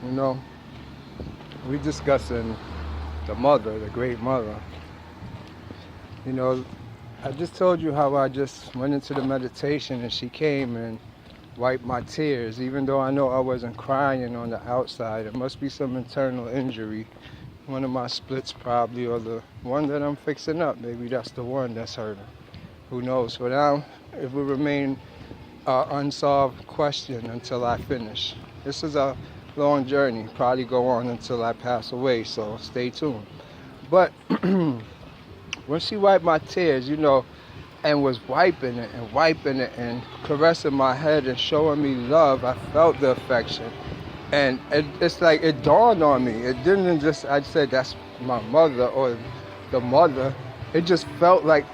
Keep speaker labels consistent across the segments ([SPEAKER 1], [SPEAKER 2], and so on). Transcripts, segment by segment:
[SPEAKER 1] You know, we discussing the mother, the great mother. You know, I just told you how I just went into the meditation and she came and wiped my tears, even though I know I wasn't crying on the outside. It must be some internal injury. One of my splits probably, or the one that I'm fixing up. Maybe that's the one that's hurting. Who knows? But now it will remain an unsolved question until I finish. This is a long journey, probably go on until I pass away, so stay tuned. But when she wiped my tears, and was wiping it and caressing my head and showing me love, I felt the affection. And it's like it dawned on me. It didn't just, I said, that's my mother or the mother. It just felt like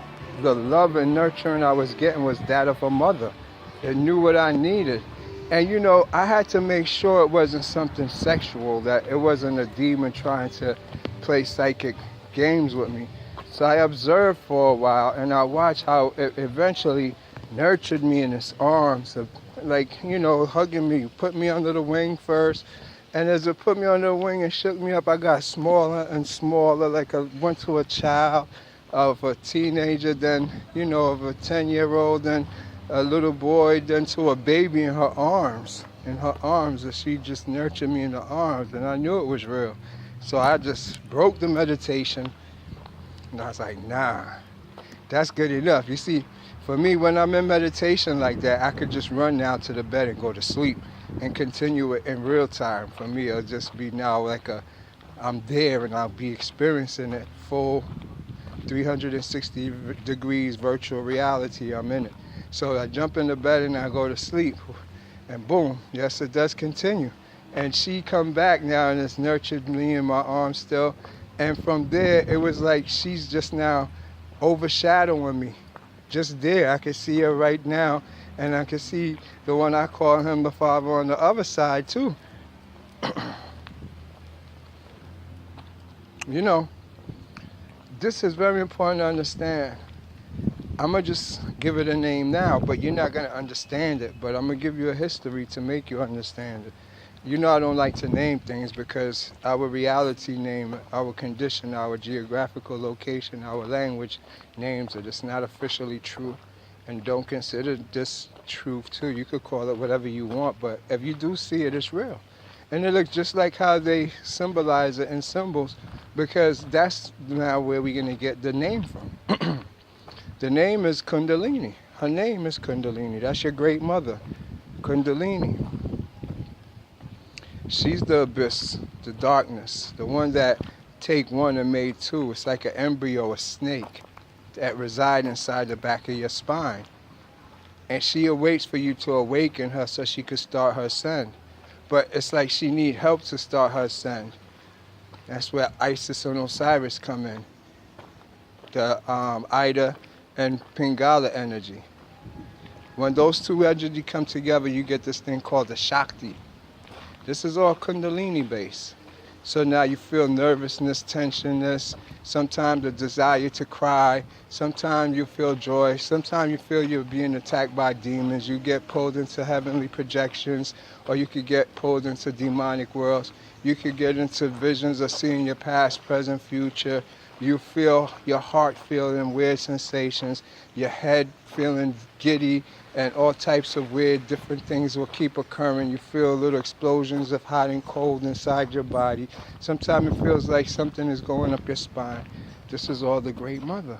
[SPEAKER 1] the love and nurturing I was getting was that of a mother. It knew what I needed. And I had to make sure it wasn't something sexual, that it wasn't a demon trying to play psychic games with me. So I observed for a while, and I watched how it eventually nurtured me in its arms, of, like, hugging me, put me under the wing first. And as it put me under the wing and shook me up, I got smaller and smaller, like I went to a child, of a teenager, then, of a 10-year-old, then a little boy, then to a baby in her arms. And she just nurtured me in her arms, and I knew it was real. So I just broke the meditation. And I was like, nah, that's good enough. You see, for me, when I'm in meditation like that, I could just run now to the bed and go to sleep and continue it in real time. For me, it'll just be now like I'm there and I'll be experiencing it full 360 degrees virtual reality. I'm in it. So I jump in the bed and I go to sleep. And boom, yes, it does continue. And she come back now and it's nurtured me in my arms still. And from there, it was like she's just now overshadowing me. Just there. I can see her right now. And I can see the one I call him the father on the other side, too. This is very important to understand. I'm going to just give it a name now, but you're not going to understand it. But I'm going to give you a history to make you understand it. I don't like to name things because our reality name it, our condition, our geographical location, our language names it. It's not officially true, and don't consider this truth too. You could call it whatever you want, but if you do see it, it's real. And it looks just like how they symbolize it in symbols, because that's now where we're going to get the name from. The name is Kundalini. Her name is Kundalini. That's your great mother, Kundalini. She's the abyss, the darkness, the one that take one and made two. It's like an embryo, a snake, that reside inside the back of your spine. And she awaits for you to awaken her so she could start her ascent. But it's like she need help to start her ascent. That's where Isis and Osiris come in. The Ida and Pingala energy. When those two energies come together, you get this thing called the Shakti. This is all Kundalini based. So now you feel nervousness, tensionness, sometimes the desire to cry, sometimes you feel joy, sometimes you feel you're being attacked by demons, you get pulled into heavenly projections, or you could get pulled into demonic worlds. You could get into visions of seeing your past, present, future. You feel your heart feeling weird sensations, your head feeling giddy, and all types of weird different things will keep occurring. You feel little explosions of hot and cold inside your body. Sometimes it feels like something is going up your spine. This is all the Great Mother.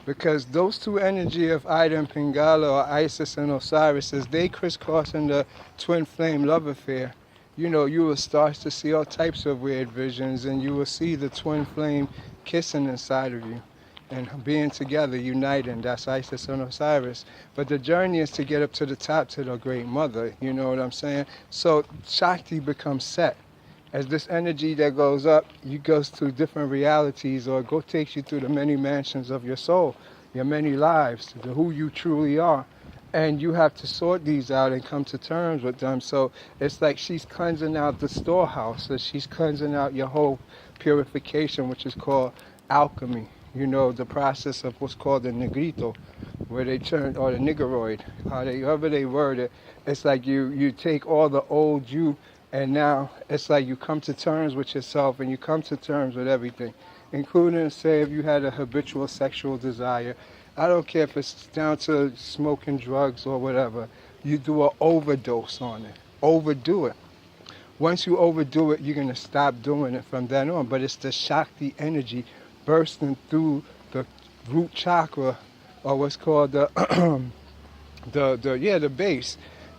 [SPEAKER 1] Because those two energy of Ida and Pingala, or Isis and Osiris, as they crisscross in the twin flame love affair, you will start to see all types of weird visions, and you will see the twin flame kissing inside of you and being together, uniting. That's Isis and Osiris. But the journey is to get up to the top, to the Great Mother. You know what I'm saying? So Shakti becomes set. As this energy that goes up, you goes to different realities, or takes you through the many mansions of your soul, your many lives, to who you truly are. And you have to sort these out and come to terms with them. So it's like she's cleansing out the storehouse. So she's cleansing out your whole purification, which is called alchemy. The process of what's called the negrito, where they turn, or the niggeroid, however they word it. It's like you take all the old you And now it's like you come to terms with yourself and you come to terms with everything, including, say, if you had a habitual sexual desire. I don't care if it's down to smoking drugs or whatever. You do an overdose on it. Overdo it. Once you overdo it, you're going to stop doing it from then on. But it's the Shakti energy bursting through the root chakra, or what's called the the base.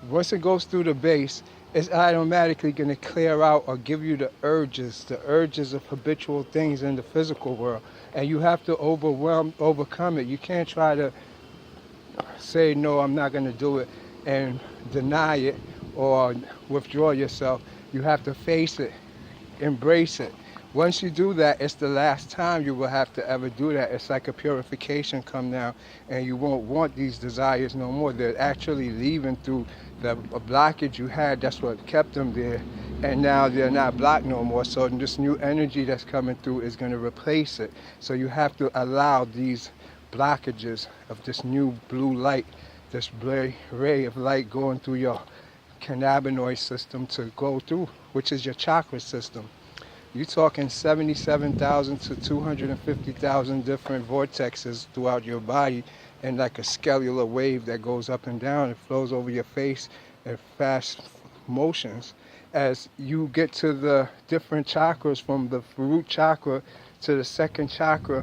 [SPEAKER 1] Once it goes through the base, it's automatically going to clear out or give you the urges of habitual things in the physical world. And you have to overcome it. You can't try to say, no, I'm not going to do it, and deny it or withdraw yourself. You have to face it, embrace it. Once you do that, it's the last time you will have to ever do that. It's like a purification come now, and you won't want these desires no more. They're actually leaving through the blockage you had. That's what kept them there, and now they're not blocked no more. So this new energy that's coming through is going to replace it. So you have to allow these blockages of this new blue light, this ray of light going through your cannabinoid system to go through, which is your chakra system. You're talking 77,000 to 250,000 different vortexes throughout your body, and like a cellular wave that goes up and down. It flows over your face in fast motions. As you get to the different chakras, from the root chakra to the second chakra,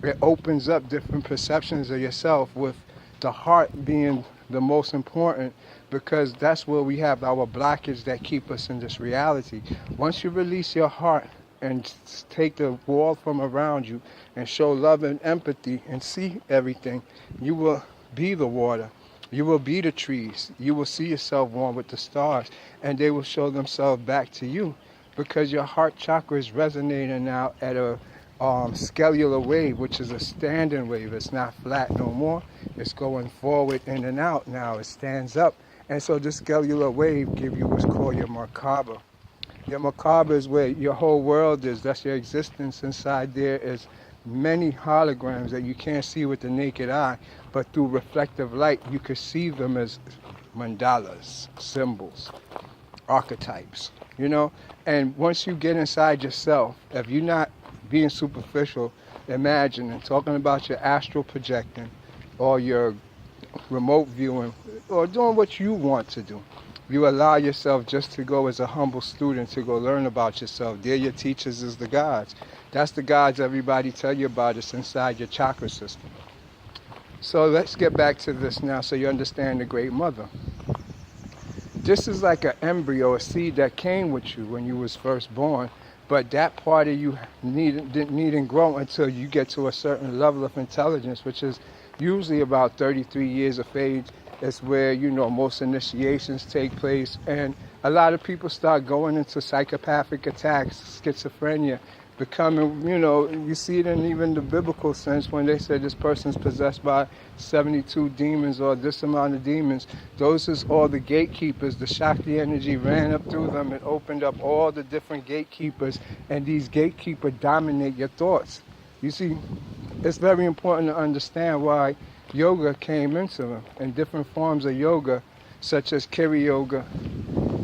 [SPEAKER 1] it opens up different perceptions of yourself, with the heart being the most important, because that's where we have our blockage that keep us in this reality. Once you release your heart and take the wall from around you and show love and empathy and see everything, you will be the water. You will be the trees. You will see yourself one with the stars, and they will show themselves back to you, because your heart chakra is resonating now at a cellular wave, which is a standing wave. It's not flat no more. It's going forward in and out now. It stands up. And so this cellular wave gives you what's called your Merkaba. Your Merkaba is where your whole world is. That's your existence. Inside there is many holograms that you can't see with the naked eye, but through reflective light you can see them as mandalas, symbols, archetypes, And once you get inside yourself, if you're not being superficial, imagining, talking about your astral projecting, or your remote viewing, or doing what you want to do, you allow yourself just to go as a humble student to go learn about yourself. They're your teachers, is the gods. That's the gods everybody tell you about. It's inside your chakra system. So let's get back to this now, so you understand the Great Mother. This is like an embryo, a seed that came with you when you was first born, but that part of you didn't need and grow until you get to a certain level of intelligence, which is usually about 33 years of age. It's where, most initiations take place, and a lot of people start going into psychopathic attacks, schizophrenia, becoming, you see it in even the biblical sense when they say this person's possessed by 72 demons or this amount of demons. Those is all the gatekeepers. The Shakti energy ran up through them and opened up all the different gatekeepers, and these gatekeepers dominate your thoughts. You see, it's very important to understand why yoga came into them, and different forms of yoga, such as Kriya Yoga.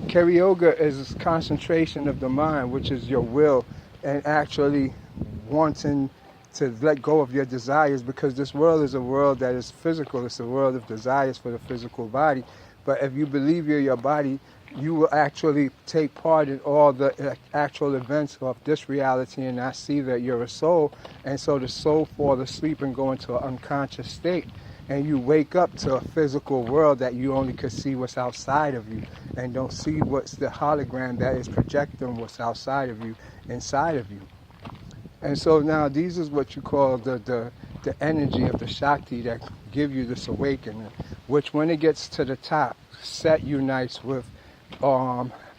[SPEAKER 1] Kriya Yoga is concentration of the mind, which is your will, and actually wanting to let go of your desires, because this world is a world that is physical. It's a world of desires for the physical body. But if you believe you're your body, you will actually take part in all the actual events of this reality and not see that you're a soul. And so the soul falls asleep and go into an unconscious state. And you wake up to a physical world that you only could see what's outside of you, and don't see what's the hologram that is projecting what's outside of you, inside of you. And so now these is what you call the energy of the Shakti that give you this awakening, which when it gets to the top, Set unites with,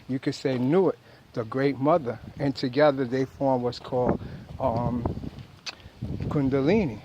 [SPEAKER 1] you could say Nuit, the Great Mother, and together they form what's called Kundalini.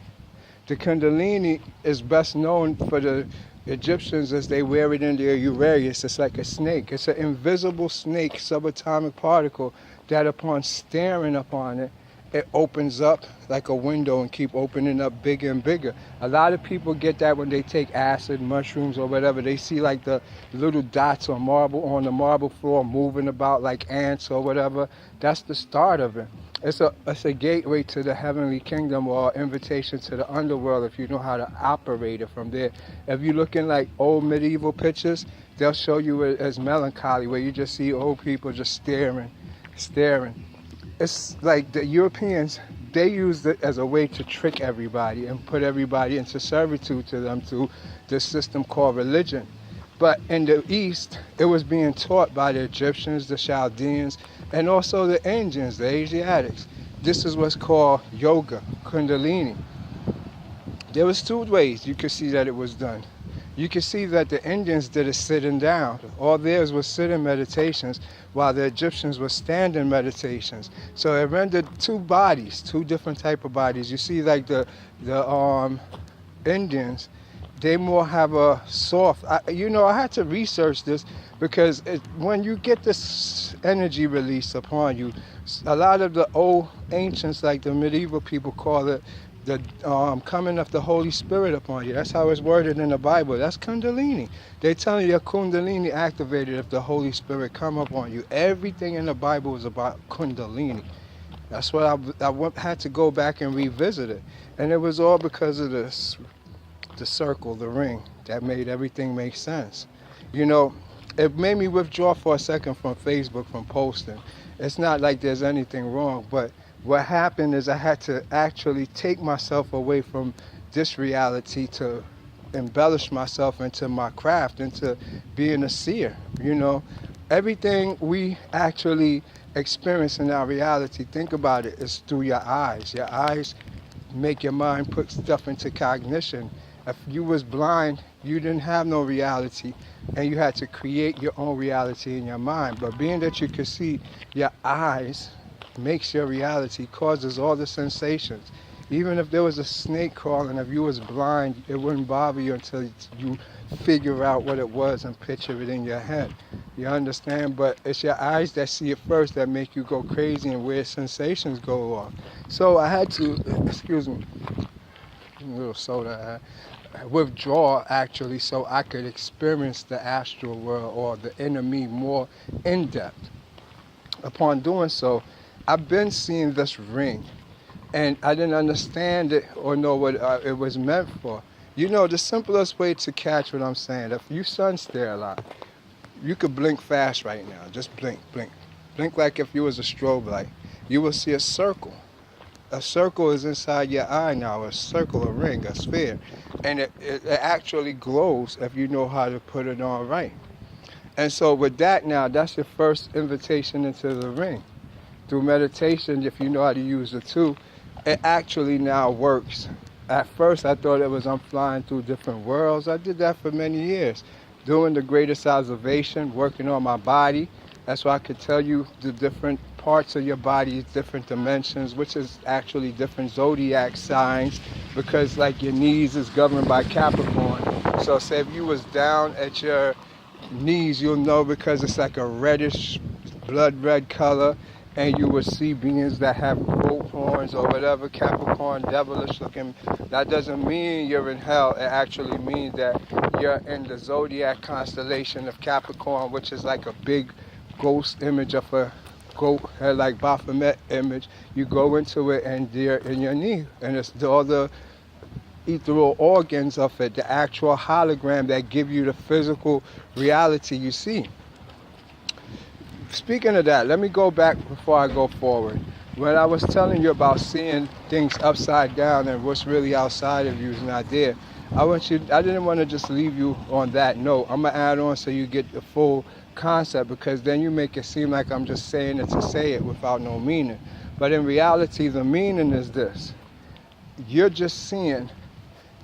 [SPEAKER 1] The Kundalini is best known for the Egyptians as they wear it in their Uraeus. It's like a snake. It's an invisible snake, subatomic particle, that upon staring upon it it opens up like a window and keep opening up bigger and bigger. A lot of people get that when they take acid, mushrooms, or whatever. They see like the little dots on the marble floor moving about like ants or whatever. That's the start of it. It's a gateway to the heavenly kingdom, or invitation to the underworld if you know how to operate it from there. If you look in like old medieval pictures, they'll show you it as melancholy, where you just see old people just staring. It's like the Europeans, they used it as a way to trick everybody and put everybody into servitude to them, to this system called religion. But in the East, it was being taught by the Egyptians, the Chaldeans, and also the Indians, the Asiatics. This is what's called yoga, Kundalini. There was two ways you could see that it was done. You could see that the Indians did it sitting down. All theirs was sitting meditations, while the Egyptians were standing meditations. So it rendered two different type of bodies. You see, like the Indians, they more have a soft. I had to research this because when you get this energy release upon you, a lot of the old ancients, like the medieval people, call it the coming of the Holy Spirit upon you. That's how it's worded in the Bible. That's Kundalini. They tell you your Kundalini activated if the Holy Spirit come upon you. Everything in the Bible is about Kundalini. That's what I had to go back and revisit it. And it was all because of the circle, the ring, that made everything make sense. It made me withdraw for a second from Facebook, from posting. It's not like there's anything wrong, but what happened is I had to actually take myself away from this reality to embellish myself into my craft, into being a seer. Everything we actually experience in our reality, think about it, is through your eyes. Your eyes make your mind put stuff into cognition. If you was blind, you didn't have no reality, and you had to create your own reality in your mind. But being that you could see, your eyes makes your reality, causes all the sensations. Even if there was a snake crawling, if you was blind, it wouldn't bother you until you figure out what it was and picture it in your head. You understand? But it's your eyes that see it first that make you go crazy and weird sensations go off. So I had to, excuse me, a little soda, withdraw actually, so I could experience the astral world, or the inner me, more in depth. Upon doing so, I've been seeing this ring, and I didn't understand it or know what it was meant for. The simplest way to catch what I'm saying, if you sun stare a lot, you could blink fast right now. Just blink. Blink like if you was a strobe light. You will see a circle. A circle is inside your eye now, a circle, a ring, a sphere. And it actually glows if you know how to put it on right. And so with that now, that's your first invitation into the ring. Through meditation, if you know how to use the two, it actually now works. At first, I thought it was I'm flying through different worlds. I did that for many years, doing the greatest observation, working on my body. That's why I could tell you the different parts of your body, different dimensions, which is actually different zodiac signs, because like your knees is governed by Capricorn. So say if you was down at your knees, you'll know because it's like a reddish, blood red color. And you will see beings that have goat horns or whatever, Capricorn, devilish looking. That doesn't mean you're in hell. It actually means that you're in the zodiac constellation of Capricorn, which is like a big ghost image of a goat, like Baphomet image. You go into it and they're in your knee. And it's all the ethereal organs of it, the actual hologram that give you the physical reality you see. Speaking of that, let me go back before I go forward. When I was telling you about seeing things upside down and what's really outside of you is not there, I didn't want to just leave you on that note. I'm going to add on so you get the full concept, because then you make it seem like I'm just saying it to say it without no meaning. But in reality, the meaning is this. You're just seeing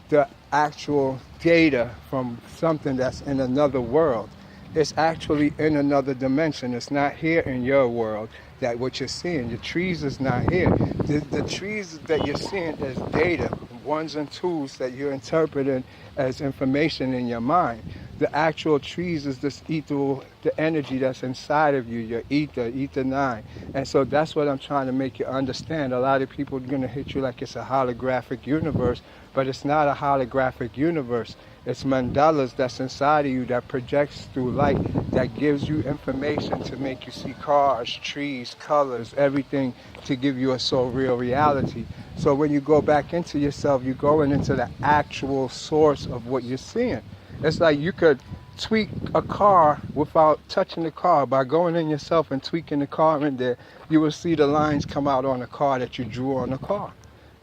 [SPEAKER 1] the actual data from something that's in another world. It's actually in another dimension. It's not here in your world, that what you're seeing. The trees is not here. The trees that you're seeing is data, ones and twos that you're interpreting as information in your mind. the actual trees is this ethereal, the energy that's inside of you, your ether 9. And so that's what I'm trying to make you understand. A lot of people are going to hit you like it's a holographic universe, but it's not a holographic universe. It's mandalas that's inside of you that projects through light, that gives you information to make you see cars, trees, colors, everything, to give you a so real reality. So when you go back into yourself, you're going into the actual source of what you're seeing. It's like you could tweak a car without touching the car. By going in yourself and tweaking the car in there, you will see the lines come out on the car that you drew on the car.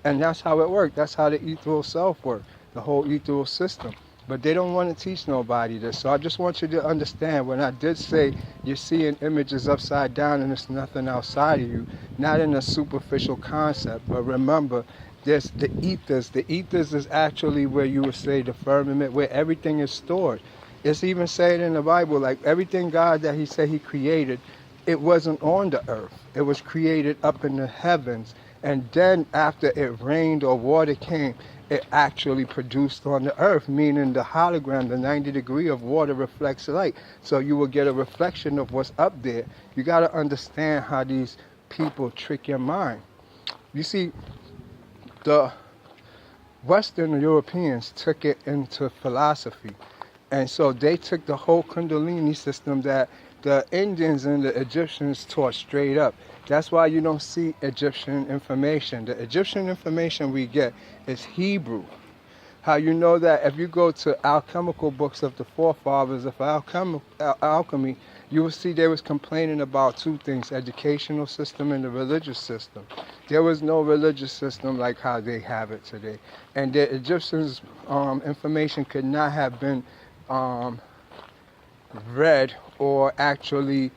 [SPEAKER 1] And that's how it works. That's how the ethereal self works, the whole ethereal system. But they don't want to teach nobody this. So I just want you to understand, when I did say you're seeing images upside down and there's nothing outside of you, not in a superficial concept, but remember, there's the ethers. The ethers is actually where you would say the firmament, where everything is stored. It's even said in the Bible, like everything God that he said he created, it wasn't on the earth. It was created up in the heavens. And then after it rained or water came, it actually produced on the earth, meaning the hologram, the 90 degree of water reflects light. So you will get a reflection of what's up there. You got to understand how these people trick your mind. You see, the Western Europeans took it into philosophy. And so they took the whole Kundalini system that the Indians and the Egyptians taught straight up. That's why you don't see Egyptian information. The Egyptian information we get is Hebrew. How you know that? If you go to alchemical books of the forefathers of alchemy, you will see they was complaining about two things: educational system and the religious system. There was no religious system like how they have it today. And the Egyptians' information could not have been read or actually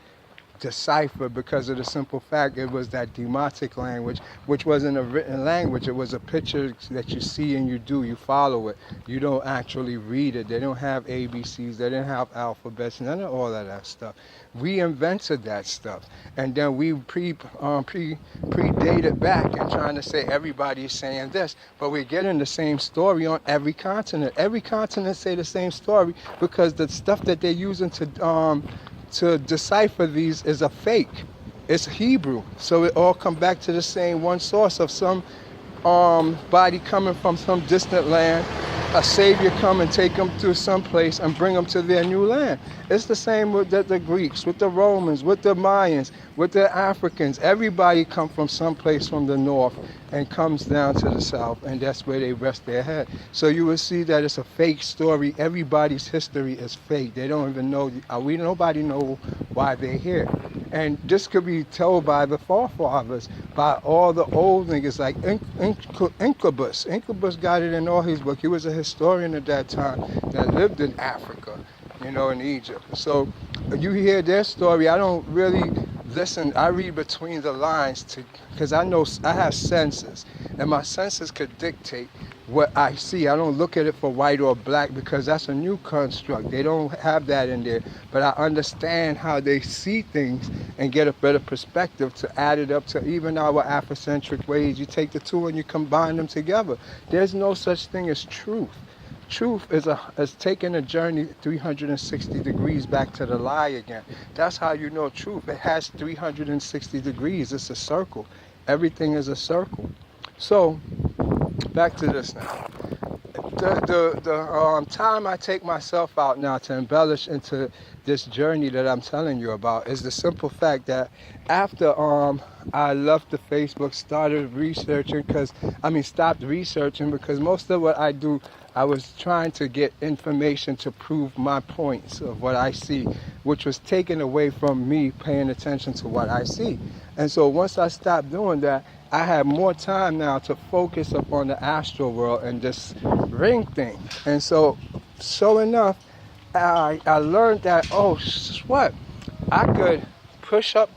[SPEAKER 1] decipher, because of the simple fact it was that demotic language, which wasn't a written language. It was a picture that you see and you follow it. You don't actually read it. They don't have ABCs. They didn't have alphabets, none of all of that stuff. We invented that stuff, and then we predated back and trying to say everybody is saying this, but we're getting the same story on every continent. Every continent say the same story, because the stuff that they're using to decipher these is a fake. It's Hebrew. So it all come back to the same one source of some body coming from some distant land, a savior come and take them to some place and bring them to their new land. It's the same with the Greeks, with the Romans, with the Mayans, with the Africans. Everybody come from some place from the north and comes down to the south, and that's where they rest their head. So you will see that it's a fake story. Everybody's history is fake. They don't even know, nobody know why they're here. And this could be told by the forefathers, by all the old niggas like Incubus. Incubus got it in all his book. He was a historian at that time that lived in Africa, in Egypt. So you hear their story. I don't really listen. I read between the lines because I know I have senses, and my senses could dictate what I see. I don't look at it for white or black, because that's a new construct. They don't have that in there. But I understand how they see things and get a better perspective to add it up to even our Afrocentric ways. You take the two and you combine them together. There's no such thing as truth. Truth is taking a journey 360 degrees back to the lie again. That's how you know truth. It has 360 degrees. It's a circle. Everything is a circle. So, back to this now. The time I take myself out now to embellish into this journey that I'm telling you about is the simple fact that after I left the Facebook, stopped researching, because most of what I do, I was trying to get information to prove my points of what I see, which was taken away from me paying attention to what I see. And so once I stopped doing that, I have more time now to focus upon the astral world and this ring thing. And so enough, I learned that, I could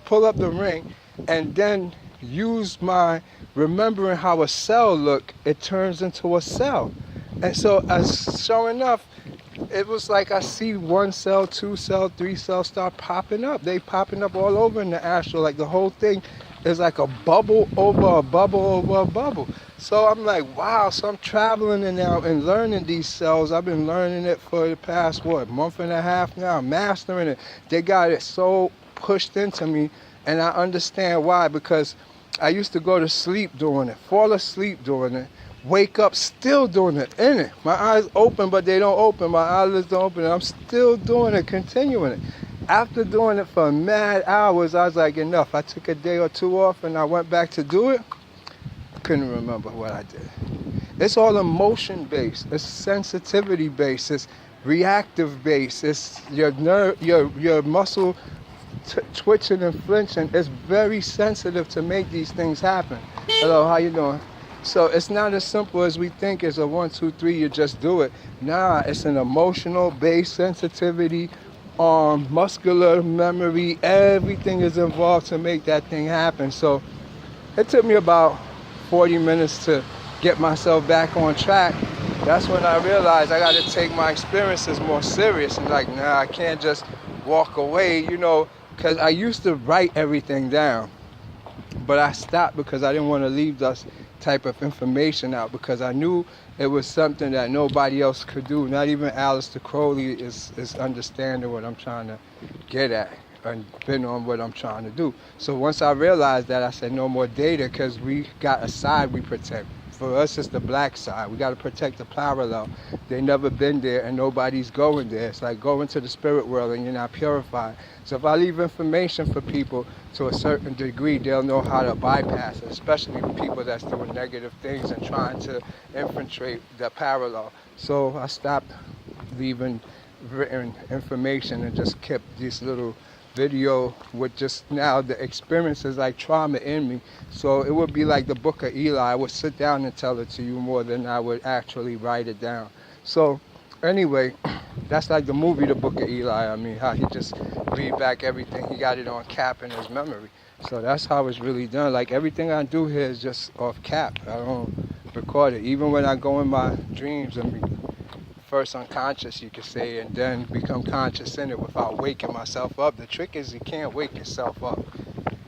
[SPEAKER 1] pull up the ring, and then use my remembering how a cell look, it turns into a cell. And so sure enough, it was like I see 1 cell, 2 cell, 3 cells start popping up. They popping up all over in the astral, like the whole thing is like a bubble over a bubble over a bubble. So I'm like, wow, so I'm traveling in now and learning these cells. I've been learning it for the past, month and a half now. I'm mastering it. They got it so pushed into me, and I understand why, because I used to go to sleep doing it, fall asleep doing it, wake up still doing it, in it. My eyes open, but they don't open. My eyelids don't open, and I'm still doing it, continuing it. After doing it for mad hours, I was like, enough. I took a day or two off, and I went back to do it. Couldn't remember what I did. It's all emotion based. It's sensitivity based. It's reactive based. It's your nerve, your muscle twitching and flinching. It's very sensitive to make these things happen. Hello, how you doing? So it's not as simple as we think. It's a 1, 2, 3. You just do it. Nah, it's an emotional based sensitivity. Muscular memory. Everything is involved to make that thing happen. So it took me about 40 minutes to get myself back on track. That's when I realized I got to take my experiences more serious, and like, nah, I can't just walk away, because I used to write everything down, but I stopped because I didn't want to leave this type of information out, because I knew it was something that nobody else could do. Not even Aleister Crowley is understanding what I'm trying to get at and been on what I'm trying to do. So once I realized that, I said no more data, because we got a side we protect. For us, it's the black side. We got to protect the parallel. They never been there, and nobody's going there. It's like going to the spirit world and you're not purified. So if I leave information for people to a certain degree, they'll know how to bypass it, especially people that's doing negative things and trying to infiltrate the parallel. So I stopped leaving written information and just kept these little video with just now the experiences like trauma in me. So it would be like the book of Eli. I would sit down and tell it to you more than I would actually write it down. So anyway, that's like the movie The Book of Eli. I mean, how he just read back everything. He got it on cap in his memory. So that's how it's really done. Like everything I do here is just off cap. I don't record it. Even when I go in my dreams and be first unconscious, you could say, and then become conscious in it without waking myself up. The trick is you can't wake yourself up.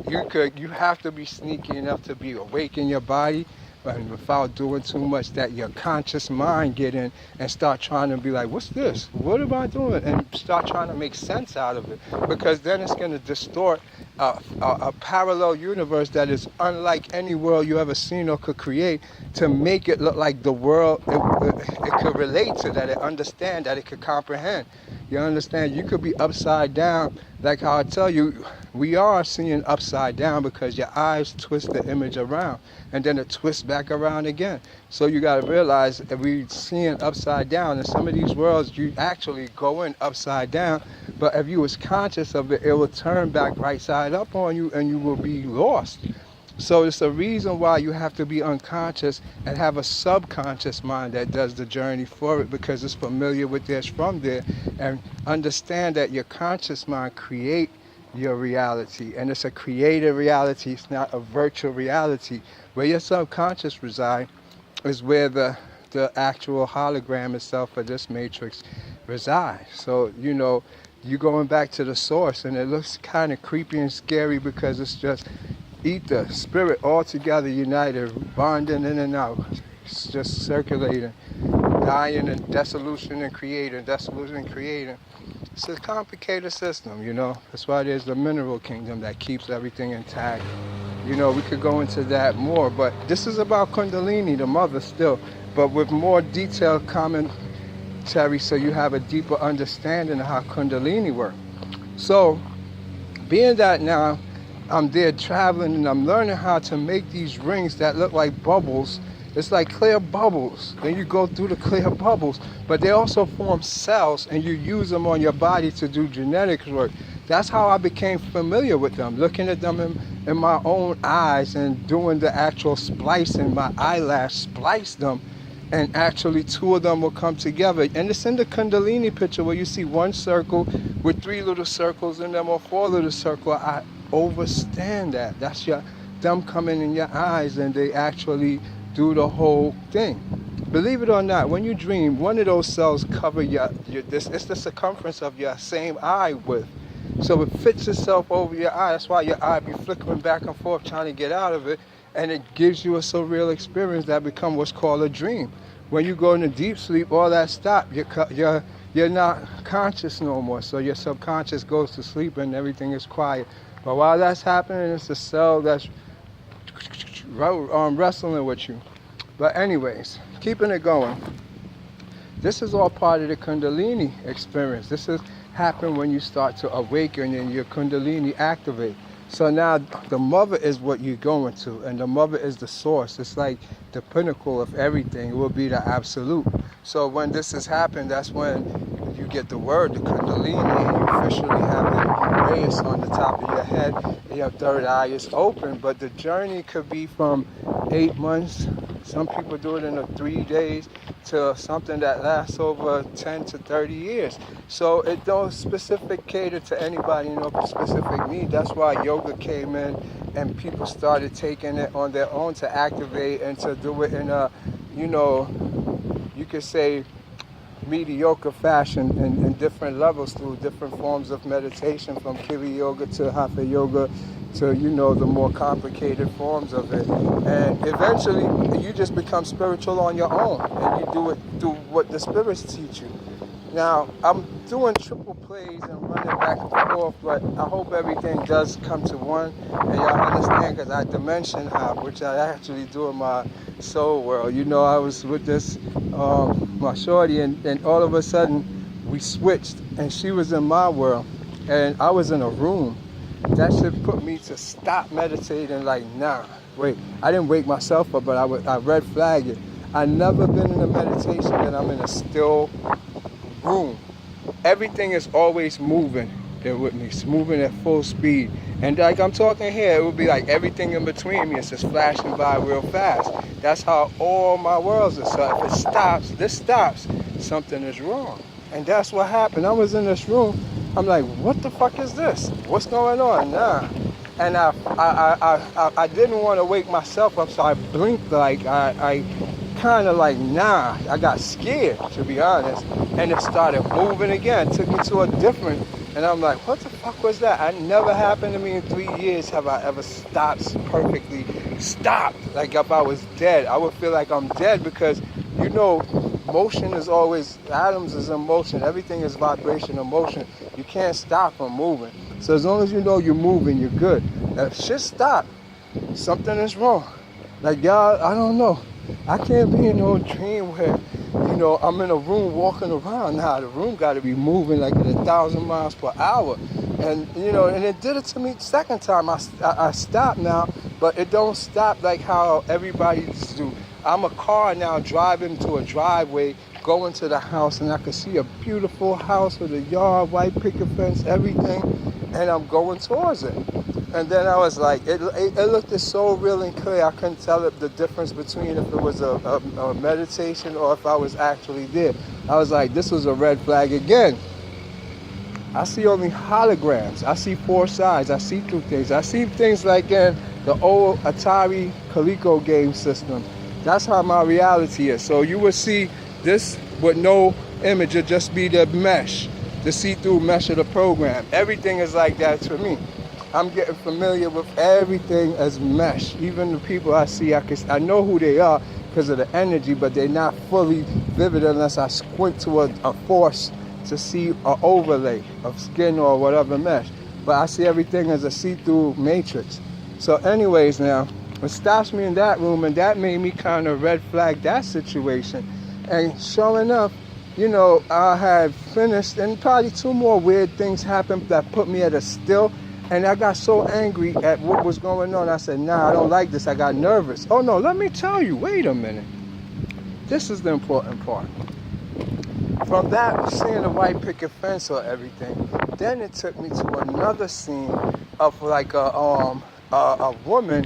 [SPEAKER 1] You have to be sneaky enough to be awake in your body, and without doing too much, that your conscious mind get in and start trying to be like, what's this? What am I doing? And start trying to make sense out of it, because then it's going to distort a parallel universe that is unlike any world you ever seen or could create, to make it look like the world it could relate to, that it understand, that it could comprehend. You understand? You could be upside down, like how I tell you, we are seeing upside down because your eyes twist the image around, and then it twists back around again. So you got to realize that we're seeing upside down. In some of these worlds, you actually go in upside down, but if you was conscious of it, it will turn back right side up on you, and you will be lost. So it's a reason why you have to be unconscious and have a subconscious mind that does the journey for it, because it's familiar with this from there, and understand that your conscious mind create your reality, and it's a created reality. It's not a virtual reality. Where your subconscious reside is where the actual hologram itself of this matrix resides. So you're going back to the source, and it looks kind of creepy and scary, because it's just ether, spirit, all together united, bonding in and out. It's just circulating, dying and dissolution and creating, dissolution and creating. It's a complicated system, That's why there's the mineral kingdom that keeps everything intact. We could go into that more, but this is about Kundalini, the mother still, but with more detailed commentary, so you have a deeper understanding of how Kundalini works. So, being that now I'm there traveling and I'm learning how to make these rings that look like bubbles. It's like clear bubbles. Then you go through the clear bubbles, but they also form cells, and you use them on your body to do genetics work. That's how I became familiar with them, looking at them in my own eyes and doing the actual splicing. My eyelash spliced them, and actually two of them will come together. And it's in the Kundalini picture where you see one circle with 3 little circles in them, or 4 little circles. I overstand that. That's them coming in your eyes, and they actually do the whole thing. Believe it or not, when you dream, one of those cells cover it's the circumference of your same eye width. So it fits itself over your eye. That's why your eye be flickering back and forth trying to get out of it. and it gives you a surreal experience that becomes what's called a dream. When you go into deep sleep, all that stops. You're not conscious no more, so your subconscious goes to sleep and everything is quiet. But while that's happening, it's the cell that's wrestling with you. But anyways, keeping it going. This is all part of the Kundalini experience. This is happen when you start to awaken and your Kundalini activate. So now the mother is what you're going to, and the mother is the source. It's like the pinnacle of everything. It will be the absolute. So when this has happened, that's when you get the word, the Kundalini, and you officially have the rays on the top of your head, and your third eye is open. But the journey could be from 8 months. Some people do it in 3 days to something that lasts over 10 to 30 years. So it don't specific cater to anybody, specific need. That's why yoga came in and people started taking it on their own to activate and to do it in a, you could say mediocre fashion in different levels through different forms of meditation, from Kriya yoga to Hatha yoga to the more complicated forms of it. And eventually you just become spiritual on your own, and you do it through what the spirits teach you. Now I'm doing triple plays and running back and forth, but I hope everything does come to one and y'all understand, because I dimension hop, which I actually do in my soul world. I was with this my shorty, and all of a sudden we switched, and she was in my world and I was in a room. That should put me to stop meditating. Like, nah, wait. I didn't wake myself up, but I red flagged it. I never been in a meditation that I'm in a still room. Everything is always moving there with me. It's moving at full speed. And like I'm talking here, it would be like everything in between me is just flashing by real fast. That's how all my worlds are. So if it stops, this stops, something is wrong. And that's what happened. I was in this room. I'm like, what the fuck is this? What's going on? Nah. And I didn't want to wake myself up, so I blinked, like I kind of like, nah. I got scared, to be honest. And it started moving again. It took me to a different, and I'm like, what the fuck was that? It never happened to me in 3 years have I ever stopped perfectly. Stopped. Like if I was dead. I would feel like I'm dead, because motion is always, atoms is in motion. Everything is vibration of motion. You can't stop from moving. So as long as you know you're moving, you're good. If shit stop, something is wrong. Like, y'all, I don't know. I can't be in no dream where, I'm in a room walking around. Now the room got to be moving like at 1,000 miles per hour. And, and it did it to me second time. I stopped now, but it don't stop like how everybody do. I'm a car now driving to a driveway, going to the house, and I can see a beautiful house with a yard, white picket fence, everything, and I'm going towards it. And then I was like, it looked so real and clear, I couldn't tell the difference between if it was a meditation or if I was actually there. I was like, this was a red flag again. I see only holograms. I see 4 sides. I see through things. I see things like in the old Atari Coleco game system. That's how my reality is. So you will see this with no image. It'll just be the mesh, the see-through mesh of the program. Everything is like that to me. I'm getting familiar with everything as mesh. Even the people I see, I know who they are because of the energy, but they're not fully vivid unless I squint to a force to see an overlay of skin or whatever mesh. But I see everything as a see-through matrix. So anyways, now, it stops me in that room, and that made me kind of red flag that situation. And sure enough, I had finished, and probably 2 more weird things happened that put me at a still. And I got so angry at what was going on. I said, nah, I don't like this. I got nervous. Oh no, let me tell you, wait a minute. This is the important part. From that, seeing the white picket fence or everything, then it took me to another scene of like a woman,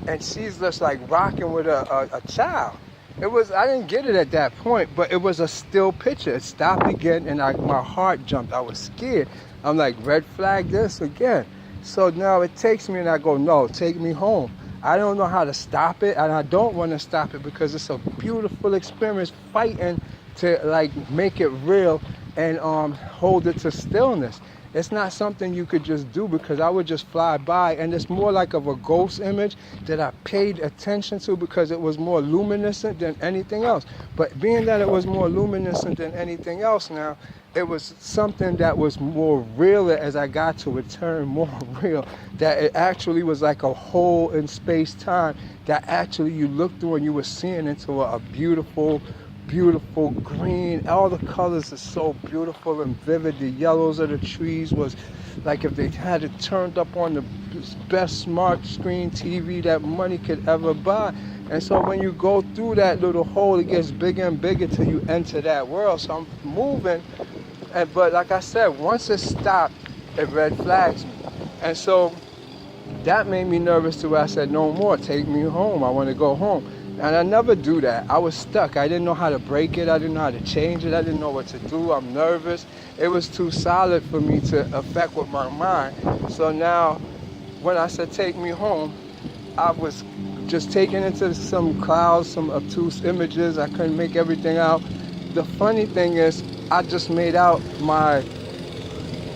[SPEAKER 1] and she's just like rocking with a child. I didn't get it at that point, but it was a still picture. It stopped again, and my heart jumped. I was scared. I'm like, red flag this again. So now it takes me, and I go, no, take me home. I don't know how to stop it, and I don't want to stop it because it's a beautiful experience fighting to like make it real and hold it to stillness. It's not something you could just do, because I would just fly by, and it's more like of a ghost image that I paid attention to because it was more luminescent than anything else. But being that it was more luminescent than anything else now, it was something that was more real as I got to it, turned more real, that it actually was like a hole in space-time that actually you looked through and you were seeing into a beautiful green. All the colors are so beautiful and vivid. The yellows of the trees was like if they had it turned up on the best smart screen TV that money could ever buy. And so when you go through that little hole, it gets bigger and bigger till you enter that world. So I'm moving, but like I said, once it stopped, it red flags me. And so that made me nervous too. I said, no more, take me home, I want to go home. And I never do that. I was stuck. I didn't know how to break it. I didn't know how to change it. I didn't know what to do. I'm nervous. It was too solid for me to affect with my mind. So now, when I said take me home, I was just taken into some clouds, some obtuse images. I couldn't make everything out. The funny thing is, I just went out my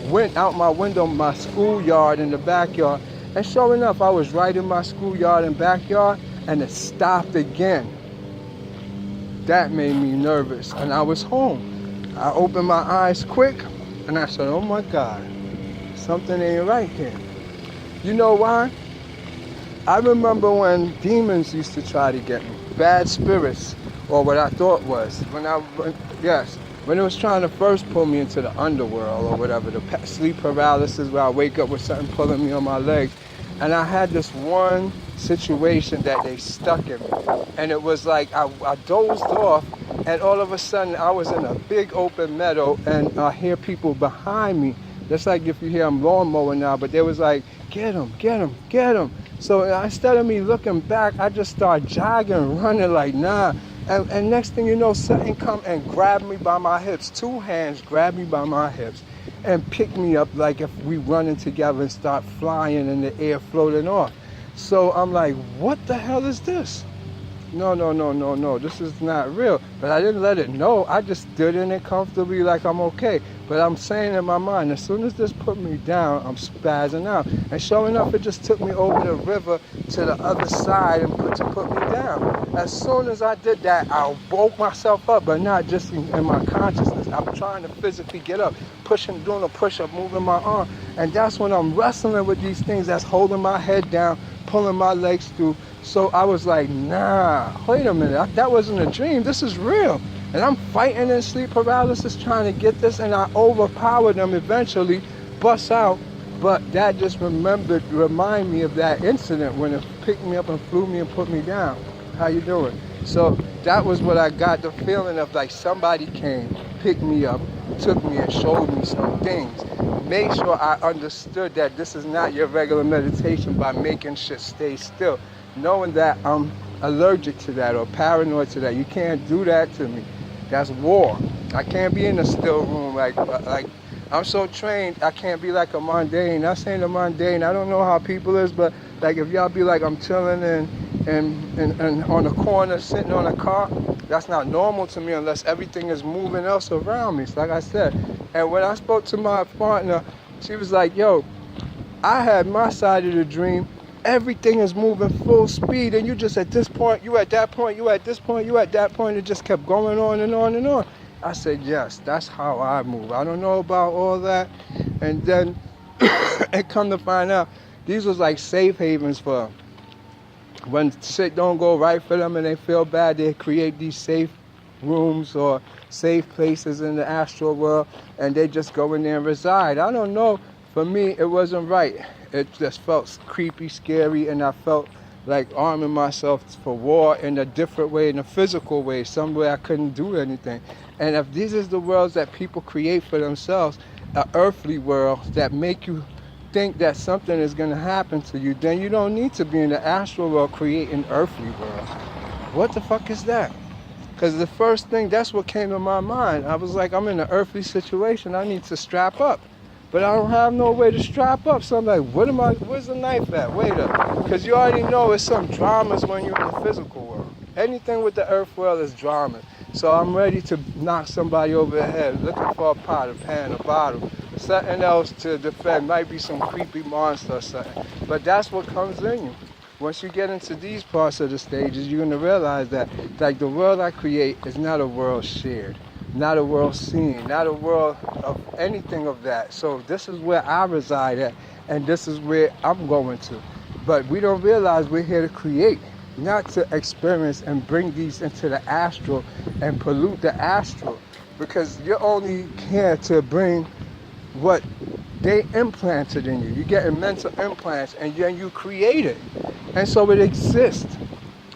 [SPEAKER 1] window, my schoolyard in the backyard. And sure enough, I was right in my schoolyard and backyard, and it stopped again. That made me nervous, and I was home. I opened my eyes quick, and I said, oh my God, something ain't right here. You know why? I remember when demons used to try to get me, bad spirits, or what I thought was, when it was trying to first pull me into the underworld or whatever, the sleep paralysis where I wake up with something pulling me on my legs. And I had this one situation that they stuck in me. And it was like I dozed off, and all of a sudden I was in a big open meadow, and I hear people behind me. Just like if you hear I'm lawn mowing now, but they was like, get him, get him, get him. So instead of me looking back, I just started jogging, running like, nah. And next thing you know, something come and grab me by my hips. Two hands grabbed me by my hips and pick me up like if we running together and start flying in the air, floating off. So I'm like, what the hell is this? No, this is not real. But I didn't let it know. I just stood in it comfortably like I'm okay. But I'm saying in my mind, as soon as this put me down, I'm spazzing out. And sure enough, it just took me over the river to the other side and put me down. As soon as I did that, I woke myself up, but not just in my consciousness. I'm trying to physically get up, doing a push-up, moving my arm. And that's when I'm wrestling with these things that's holding my head down, pulling my legs through. So I was like, nah, wait a minute, that wasn't a dream, this is real. And I'm fighting in sleep paralysis trying to get this, and I overpowered them eventually, bust out. But that just remind me of that incident when it picked me up and flew me and put me down. How you doing? So that was what I got, the feeling of like somebody came, picked me up, took me and showed me some things. Made sure I understood that this is not your regular meditation by making shit stay still. Knowing that I'm allergic to that or paranoid to that. You can't do that to me. That's war. I can't be in a still room like I'm so trained. I can't be like a mundane. Not saying a mundane. I don't know how people is, but like if y'all be like I'm chilling and on a corner sitting on a car, that's not normal to me unless everything is moving else around me. So like I said, and when I spoke to my partner, she was like, yo, I had my side of the dream. Everything is moving full speed, and you just at this point, you at that point, you at this point, you at that point. It just kept going on and on and on. I said, yes, that's how I move. I don't know about all that. And then it come to find out, these was like safe havens for when shit don't go right for them and they feel bad. They create these safe rooms or safe places in the astral world, and they just go in there and reside. I don't know. For me, it wasn't right. It just felt creepy, scary, and I felt like arming myself for war in a different way, in a physical way, some way I couldn't do anything. And if these is the worlds that people create for themselves, an earthly world that make you think that something is going to happen to you, then you don't need to be in the astral world creating earthly worlds. What the fuck is that? Because the first thing, that's what came to my mind. I was like, I'm in an earthly situation, I need to strap up. But I don't have no way to strap up. So I'm like, where's the knife at? Wait up. Because you already know it's some dramas when you're in the physical world. Anything with the earth world is dramas. So I'm ready to knock somebody over the head, looking for a pot, a pan, a bottle, something else to defend. Might be some creepy monster or something. But that's what comes in you. Once you get into these parts of the stages, you're going to realize that like the world I create is not a world shared, not a world seen, not a world of anything of that. So this is where I reside at, and this is where I'm going to. But we don't realize we're here to create, not to experience and bring these into the astral and pollute the astral, because you're only here to bring what they implanted in you. You're getting mental implants, and then you create it. And so it exists,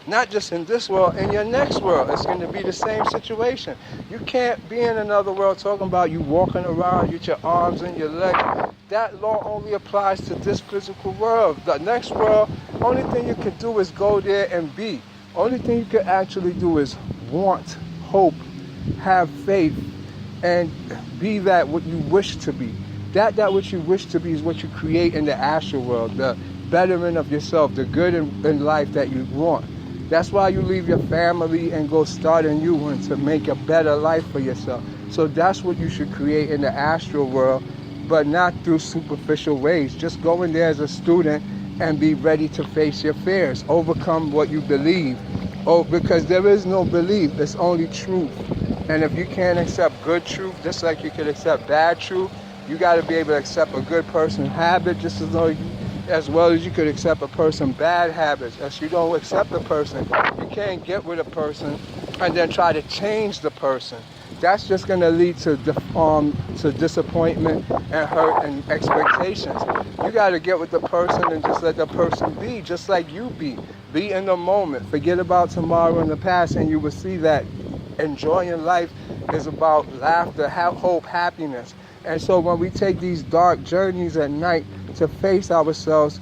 [SPEAKER 1] not just in this world, in your next world. It's going to be the same situation. You can't be in another world talking about you walking around with your arms and your legs. That law only applies to this physical world. The next world, only thing you can do is go there and be. Only thing you can actually do is want, hope, have faith, and be that what you wish to be. That which you wish to be is what you create in the astral world, the betterment of yourself, the good in life that you want. That's why you leave your family and go start a new one to make a better life for yourself. So that's what you should create in the astral world, but not through superficial ways. Just go in there as a student and be ready to face your fears, overcome what you believe. Oh, because there is no belief, it's only truth. And if you can't accept good truth, just like you can accept bad truth, you got to be able to accept a good person's habit just as well as you could accept a person's bad habits. If you don't accept a person, you can't get with a person and then try to change the person. That's just going to lead to disappointment and hurt and expectations. You got to get with the person and just let the person be, just like you be. Be in the moment. Forget about tomorrow and the past, and you will see that enjoying life is about laughter, hope, happiness. And so when we take these dark journeys at night to face ourselves,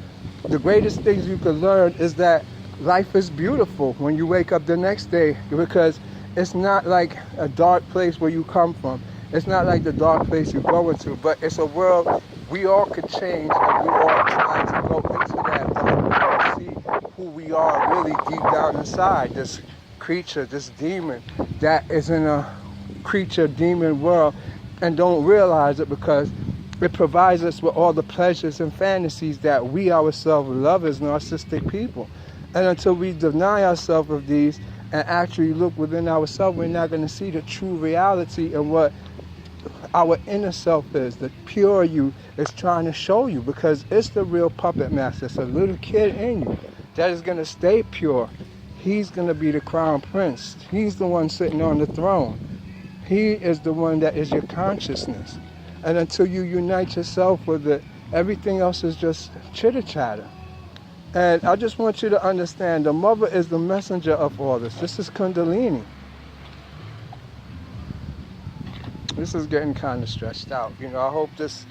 [SPEAKER 1] the greatest things you can learn is that life is beautiful when you wake up the next day, because it's not like a dark place where you come from. It's not like the dark place you're going to, but it's a world we all could change, and we all try to go into that dark world, see who we are really deep down inside, this creature, this demon that is in a creature-demon world, and don't realize it because it provides us with all the pleasures and fantasies that we ourselves love as narcissistic people. And until we deny ourselves of these and actually look within ourselves, we're not going to see the true reality and what our inner self is, the pure you is trying to show you, because it's the real puppet master. It's a little kid in you that is going to stay pure. He's going to be the crown prince. He's the one sitting on the throne. He is the one that is your consciousness. And until you unite yourself with it, everything else is just chitter-chatter. And I just want you to understand, the mother is the messenger of all this. This is Kundalini. This is getting kind of stretched out. You know, I hope this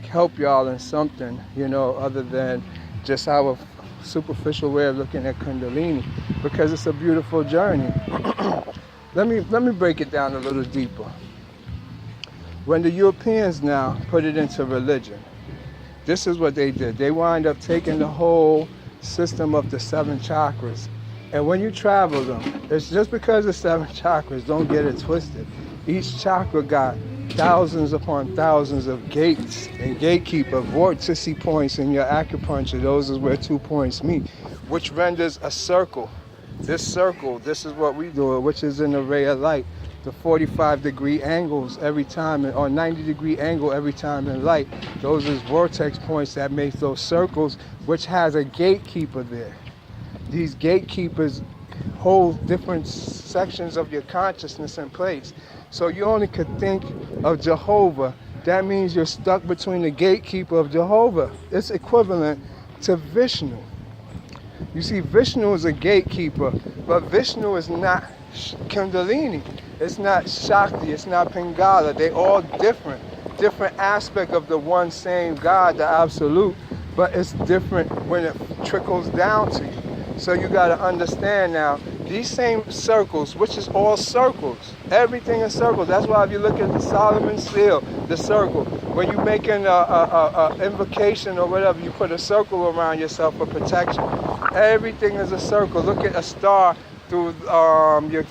[SPEAKER 1] help y'all in something, you know, other than just our superficial way of looking at Kundalini, because it's a beautiful journey. Let me break it down a little deeper. When the Europeans now put it into religion, this is what they did. They wind up taking the whole system of the 7 chakras. And when you travel them, it's just because the 7 chakras, don't get it twisted. Each chakra got thousands upon thousands of gates and gatekeeper vortice points in your acupuncture. Those is where 2 points meet, which renders a circle. This circle, this is what we do, which is an array of light. The 45-degree angles every time, or 90-degree angle every time in light. Those is vortex points that make those circles, which has a gatekeeper there. These gatekeepers hold different sections of your consciousness in place. So you only could think of Jehovah. That means you're stuck between the gatekeeper of Jehovah. It's equivalent to Vishnu. You see, Vishnu is a gatekeeper, but Vishnu is not Kundalini. It's not Shakti, it's not Pingala. They all different aspect of the one same God, the Absolute, but it's different when it trickles down to you. So you got to understand now, these same circles, which is all circles, everything is circles. That's why if you look at the Solomon seal, the circle, when you're making a invocation or whatever, you put a circle around yourself for protection. Everything is a circle. Look at a star through your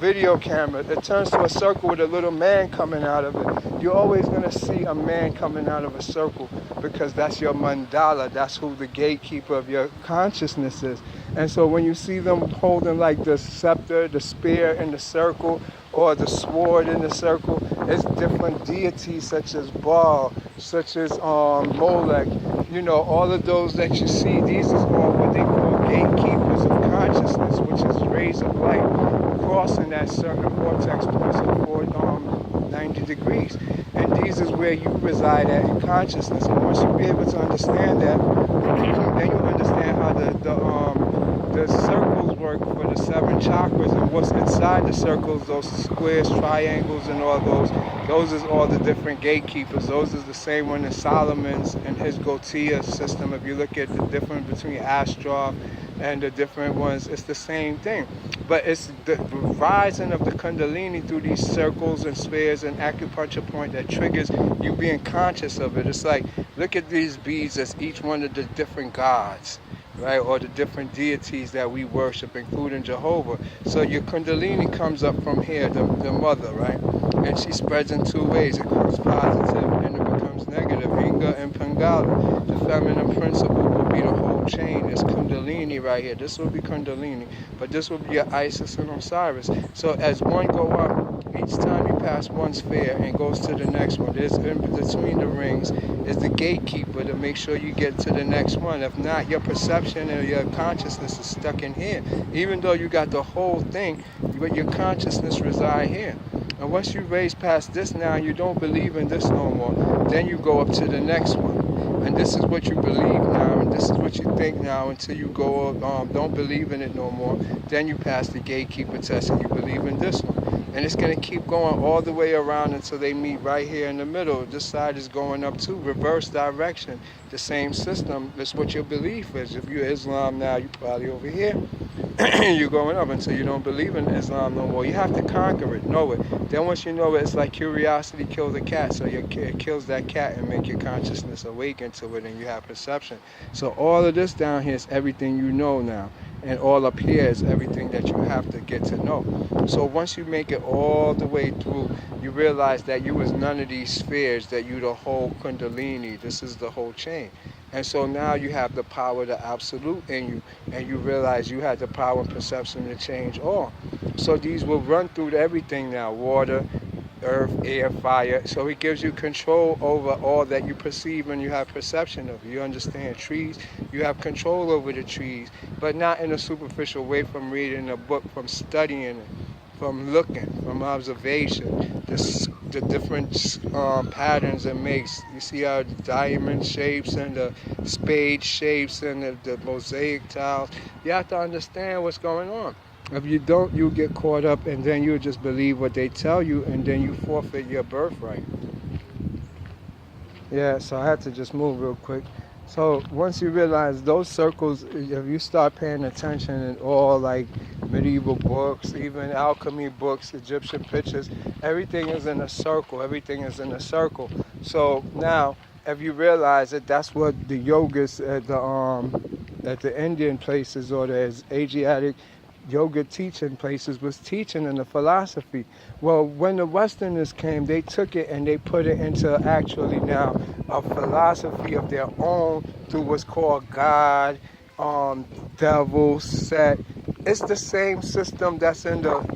[SPEAKER 1] video camera, it turns to a circle with a little man coming out of it. You're always going to see a man coming out of a circle because that's your mandala. That's who the gatekeeper of your consciousness is. And so when you see them holding like the scepter, the spear in the circle, or the sword in the circle, it's different deities such as Baal, such as Molech. All of those that you see, these is all what they call gatekeepers of consciousness, which is rays of light crossing that certain vortex points for 90 degrees. And these is where you reside at in consciousness. And once you be able to understand that, then you understand how the circles work for the 7 chakras and what's inside the circles, those squares, triangles, and all those. Those is all the different gatekeepers. Those is the same one in Solomon's and his Gotia system. If you look at the difference between Astrov and the different ones, it's the same thing. But it's the rising of the Kundalini through these circles and spheres and acupuncture point that triggers you being conscious of it. It's like, look at these beads as each one of the different gods, right, or the different deities that we worship, including Jehovah. So your Kundalini comes up from here, the mother, right, and she spreads in 2 ways. It becomes positive and it becomes negative. Inga and Pangala. The feminine principle will be the whole chain. It's Kundalini right here. This will be Kundalini, but this will be your Isis and Osiris. So as one go up, each time you pass one sphere and goes to the next one, there's in between the rings is the gatekeeper to make sure you get to the next one. If not, your perception and your consciousness is stuck in here. Even though you got the whole thing, but your consciousness reside here. And once you raise past this now, you don't believe in this no more, then you go up to the next one. And this is what you believe now, and this is what you think now until you go don't believe in it no more. Then you pass the gatekeeper test and you believe in this one. And it's going to keep going all the way around until they meet right here in the middle. This side is going up too, reverse direction. The same system, that's what your belief is. If you're Islam now, you're probably over here. You're going up until you don't believe in Islam no more. You have to conquer it, know it. Then once you know it, it's like curiosity kills a cat. So it kills that cat and make your consciousness awaken to it and you have perception. So all of this down here is everything you know now. And all up here is everything that you have to get to know. So once you make it all the way through, you realize that you was none of these spheres, that you the whole Kundalini. This is the whole chain. And so now you have the power, the absolute in you, and you realize you had the power and perception to change all. So these will run through everything now, water, earth, air, fire. So it gives you control over all that you perceive and you have perception of. You understand trees, you have control over the trees, but not in a superficial way from reading a book, from studying it, from looking, from observation. The different patterns it makes. You see how the diamond shapes and the spade shapes and the mosaic tiles. You have to understand what's going on. If you don't, you get caught up and then you just believe what they tell you and then you forfeit your birthright. Yeah, so I had to just move real quick. So once you realize those circles, if you start paying attention in all like medieval books, even alchemy books, Egyptian pictures, everything is in a circle. Everything is in a circle. So now, if you realize that that's what the yogas at the Indian places or the Asiatic yoga teaching places was teaching in the philosophy. Well, when the Westerners came, they took it and they put it into actually now a philosophy of their own through what's called God, devil, set. It's the same system that's in the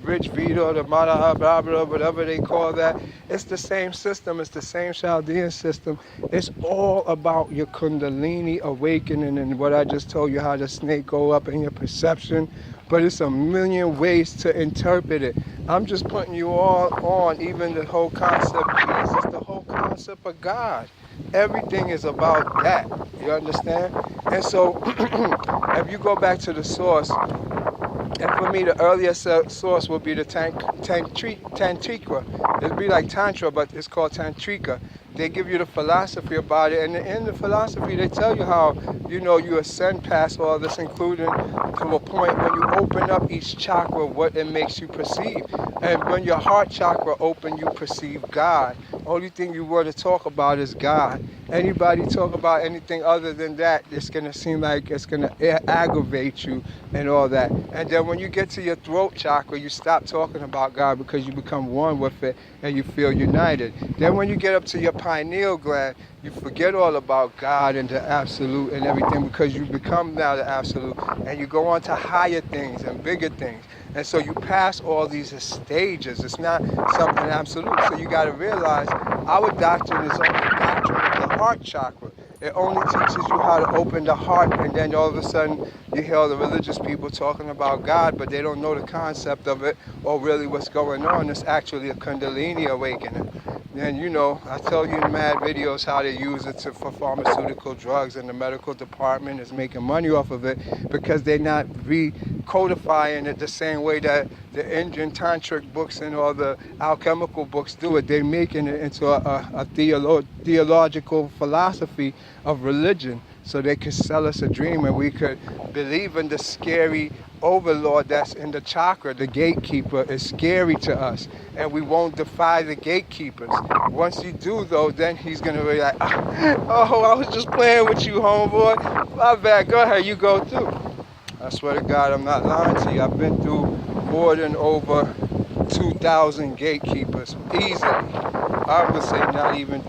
[SPEAKER 1] Rich Vita, the Mahabharata, whatever they call that. It's the same system. It's the same Chaldean system. It's all about your Kundalini awakening and what I just told you, how the snake go up in your perception. But it's a million ways to interpret it. I'm just putting you all on, even the whole concept of Jesus, the whole concept of God. Everything is about that. You understand? And so, if you go back to the source, and for me, the earliest source would be the Tantrika. It'd be like Tantra, but it's called Tantrika. They give you the philosophy about it, and in the philosophy, they tell you how, you ascend past all this, including to a point when you open up each chakra, what it makes you perceive. And when your heart chakra open, you perceive God. Only thing you want to talk about is God. Anybody talk about anything other than that, it's going to seem like it's going to aggravate you and all that. And then when you get to your throat chakra, you stop talking about God because you become one with it and you feel united. Then when you get up to your pineal gland, you forget all about God and the absolute and everything because you become now the absolute, and you go on to higher things and bigger things. And so you pass all these stages. It's not something absolute. So you got to realize our doctrine is only the doctrine of the heart chakra. It only teaches you how to open the heart, and then all of a sudden you hear all the religious people talking about God, but they don't know the concept of it or really what's going on. It's actually a Kundalini awakening. And you know, I tell you in mad videos how they use it for pharmaceutical drugs, and the medical department is making money off of it because they're not recodifying it the same way that the Indian tantric books and all the alchemical books do it. They're making it into a theological philosophy of religion so they could sell us a dream and we could believe in the scary overlord that's in the chakra. The gatekeeper is scary to us, and we won't defy the gatekeepers. Once you do, though, then he's going to be like, oh, I was just playing with you, homeboy. My bad. Go ahead, you go through. I swear to God, I'm not lying to you. I've been through more than over 2,000 gatekeepers, easily. I would say not even,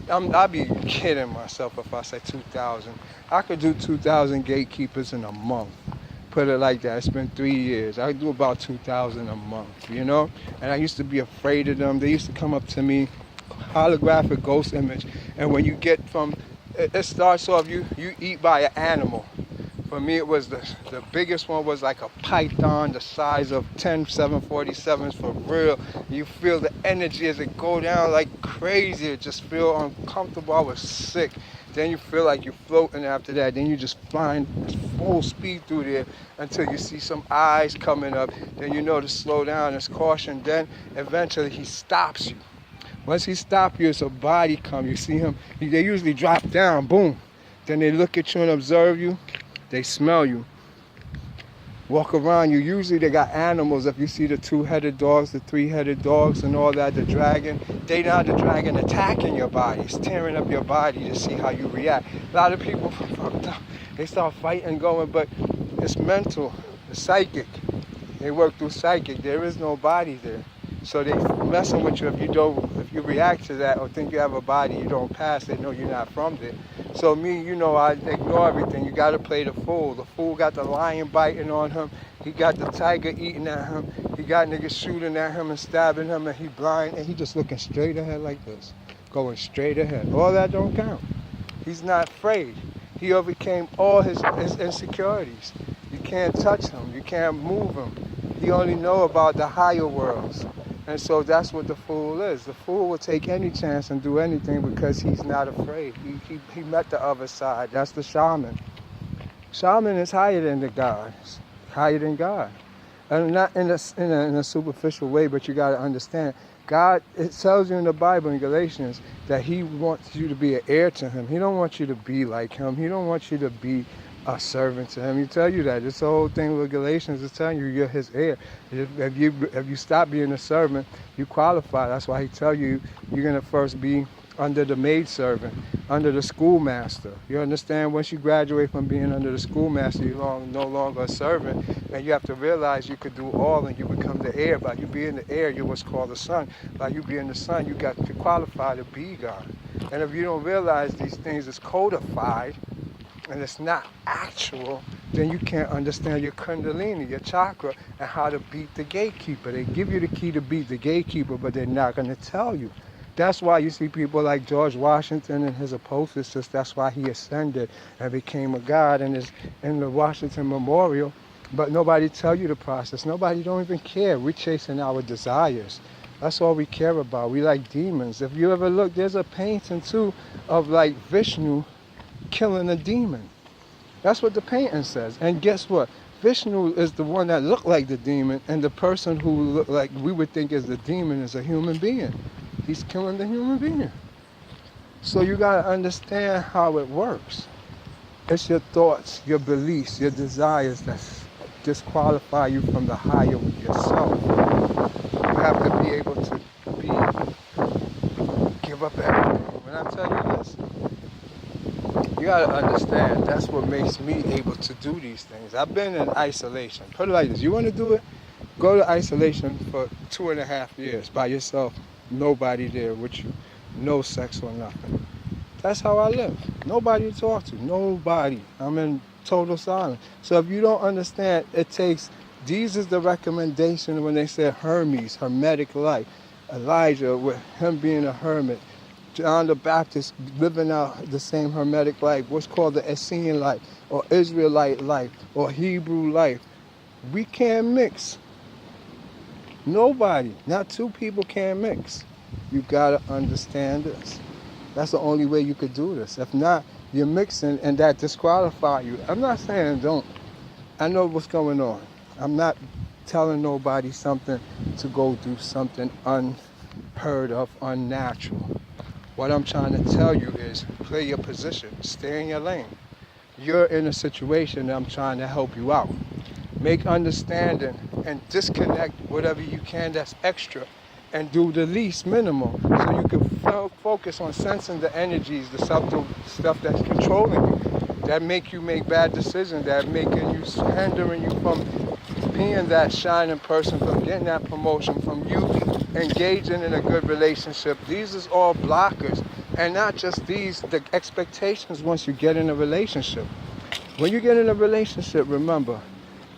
[SPEAKER 1] I'd be kidding myself if I say 2,000. I could do 2,000 gatekeepers in a month. Put it like that. It's been 3 years. I do about 2,000 a month, you know? And I used to be afraid of them. They used to come up to me, holographic ghost image. And when you get from, it starts off, you eat by an animal. For me, it was the biggest one was like a python the size of 10 747s for real. You feel the energy as it go down like crazy. It just feel uncomfortable. I was sick. Then you feel like you're floating after that. Then you just flying full speed through there until you see some eyes coming up. Then you know to slow down. It's caution. Then eventually he stops you. Once he stops you, it's a body come. You see him. They usually drop down. Boom. Then they look at you and observe you. They smell you. Walk around you. Usually they got animals. If you see the 2-headed dogs, the 3-headed dogs and all that, the dragon, they now the dragon attacking your body. It's tearing up your body to see how you react. A lot of people, they start fighting going, but it's mental, it's psychic. They work through psychic. There is no body there. So they messing with you if you react to that or think you have a body, you don't pass, they know you're not from there. So me, you know, I ignore everything. You got to play the fool. The fool got the lion biting on him. He got the tiger eating at him. He got niggas shooting at him and stabbing him, and he blind, and he just looking straight ahead like this, going straight ahead. All that don't count. He's not afraid. He overcame all his insecurities. You can't touch him. You can't move him. He only know about the higher worlds. And so that's what the fool is. The fool will take any chance and do anything because he's not afraid. He met the other side. That's the shaman. Shaman is higher than the gods, higher than God. And not in a superficial way, but you got to understand. God, it tells you in the Bible in Galatians that he wants you to be an heir to him. He don't want you to be like him. He don't want you to be a servant to him. He tell you that. It's the whole thing with Galatians is telling you you're his heir. If you stop being a servant, you qualify. That's why he tell you you're going to first be under the maidservant, under the schoolmaster. You understand? Once you graduate from being under the schoolmaster, you're no longer a servant, and you have to realize you could do all and you become the heir. By you being the heir, you're what's called the son. By you being the son, you got to qualify to be God. And if you don't realize these things is codified, and it's not actual, then you can't understand your Kundalini, your chakra, and how to beat the gatekeeper. They give you the key to beat the gatekeeper, but they're not going to tell you. That's why you see people like George Washington and his apostles. That's why he ascended and became a god in the Washington Memorial. But nobody tell you the process. Nobody don't even care. We're chasing our desires. That's all we care about. We like demons. If you ever look, there's a painting too of like Vishnu killing a demon. That's what the painting says. And guess what? Vishnu is the one that looked like the demon, and the person who looked like we would think is the demon is a human being. He's killing the human being. So you got to understand how it works. It's your thoughts, your beliefs, your desires that disqualify you from the higher yourself. You have to be able to be up everything. When I tell you this, you gotta understand, that's what makes me able to do these things. I've been in isolation. Put it like this, you wanna do it? Go to isolation for 2.5 years by yourself, nobody there with you, no sex or nothing. That's how I live. Nobody to talk to, nobody. I'm in total silence. So if you don't understand, it takes, these is the recommendation when they said Hermes, hermetic life. Elijah, with him being a hermit. John the Baptist living out the same hermetic life, what's called the Essene life, or Israelite life, or Hebrew life. We can't mix. Nobody, not two people can mix. You gotta understand this. That's the only way you could do this. If not, you're mixing and that disqualify you. I'm not saying don't. I know what's going on. I'm not telling nobody something to go do something unheard of, unnatural. What I'm trying to tell you is play your position, stay in your lane. You're in a situation that I'm trying to help you out. Make understanding and disconnect whatever you can that's extra and do the least minimum so you can focus on sensing the energies, the subtle stuff that's controlling you, that make you make bad decisions, that making you, hindering you from being that shining person, from getting that promotion, from you engaging in a good relationship. These is all blockers, and not just these, the expectations once you get in a relationship. When you get in a relationship, remember,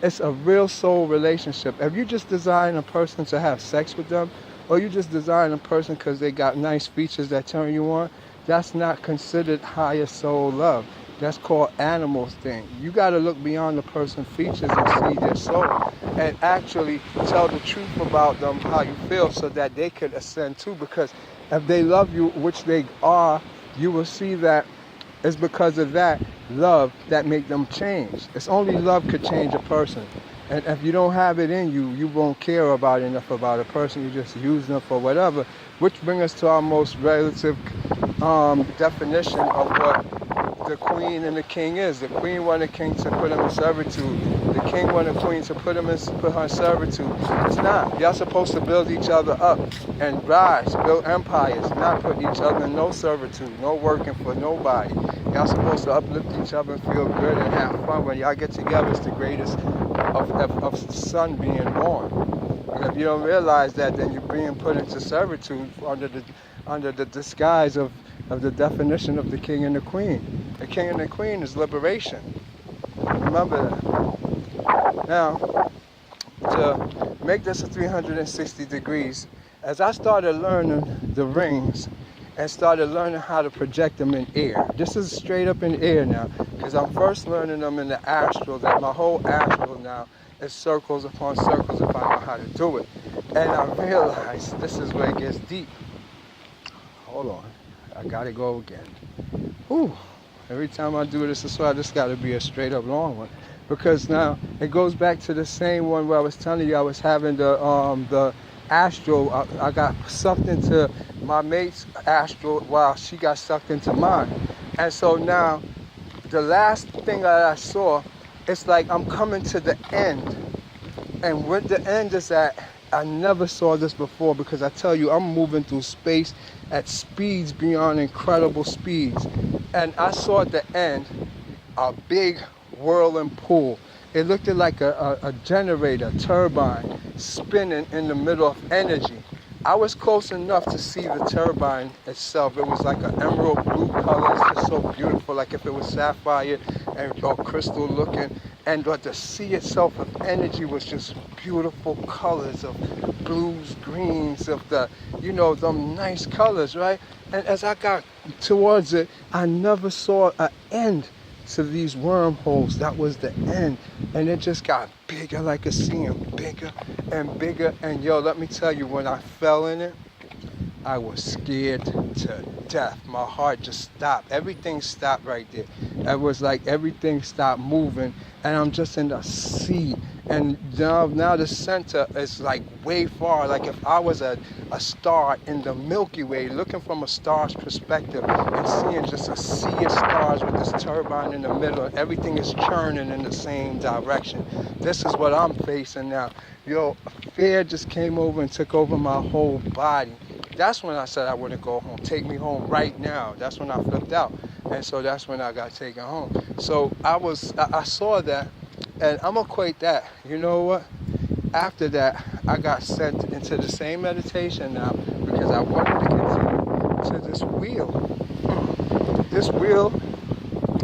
[SPEAKER 1] it's a real soul relationship. If you just design a person to have sex with them, or you just design a person because they got nice features that turn you on, that's not considered higher soul love. That's called animals thing. You got to look beyond the person's features and see their soul and actually tell the truth about them, how you feel, so that they could ascend too. Because if they love you, which they are, you will see that it's because of that love that make them change. It's only love could change a person. And if you don't have it in you, you won't care about enough about a person. You just use them for whatever. Which brings us to our most relative definition of what the queen and the king is. The queen wanted the king to put him in servitude. The king wanted the queen to put her in servitude. It's not. Y'all supposed to build each other up and rise, build empires, not put each other in no servitude, no working for nobody. Y'all supposed to uplift each other and feel good and have fun. When y'all get together, it's the greatest of the son being born. And if you don't realize that, then you're being put into servitude under the disguise of the definition of the king and the queen. The king and the queen is liberation. Remember that. Now, to make this a 360 degrees, as I started learning the rings and started learning how to project them in air. This is straight up in air now, because I'm first learning them in the astral, that my whole astral now is circles upon circles if I know how to do it. And I realized this is where it gets deep. Hold on. I gotta go again. Whew. Every time I do this, that's why this gotta be a straight up long one. Because now it goes back to the same one where I was telling you I was having the astral. I got sucked into my mate's astral while she got sucked into mine. And so now the last thing that I saw, it's like I'm coming to the end. And where the end is at, I never saw this before, because I tell you, I'm moving through space at speeds beyond incredible speeds. And I saw at the end a big whirling pool. It looked like a generator, turbine, spinning in the middle of energy. I was close enough to see the turbine itself. It was like an emerald blue color. It's just so beautiful, like if it was sapphire or crystal looking. And but the sea itself of energy was just beautiful colors of blues, greens, of the, you know, them nice colors, right? And as I got towards it, I never saw an end to these wormholes. That was the end. And it just got bigger, like a seeing bigger and bigger. And yo, let me tell you, when I fell in it, I was scared to death. My heart just stopped. Everything stopped right there. It was like everything stopped moving, and I'm just in the sea. And now the center is like way far, like if I was a star in the Milky Way, looking from a star's perspective and seeing just a sea of stars with this turbine in the middle, and everything is churning in the same direction. This is what I'm facing now. Yo, fear just came over and took over my whole body. That's when I said I wouldn't go home. Take me home right now. That's when I flipped out. And so that's when I got taken home. So I saw that, and I'm going to equate that. You know what? After that, I got sent into the same meditation now because I wanted to continue to this wheel. This wheel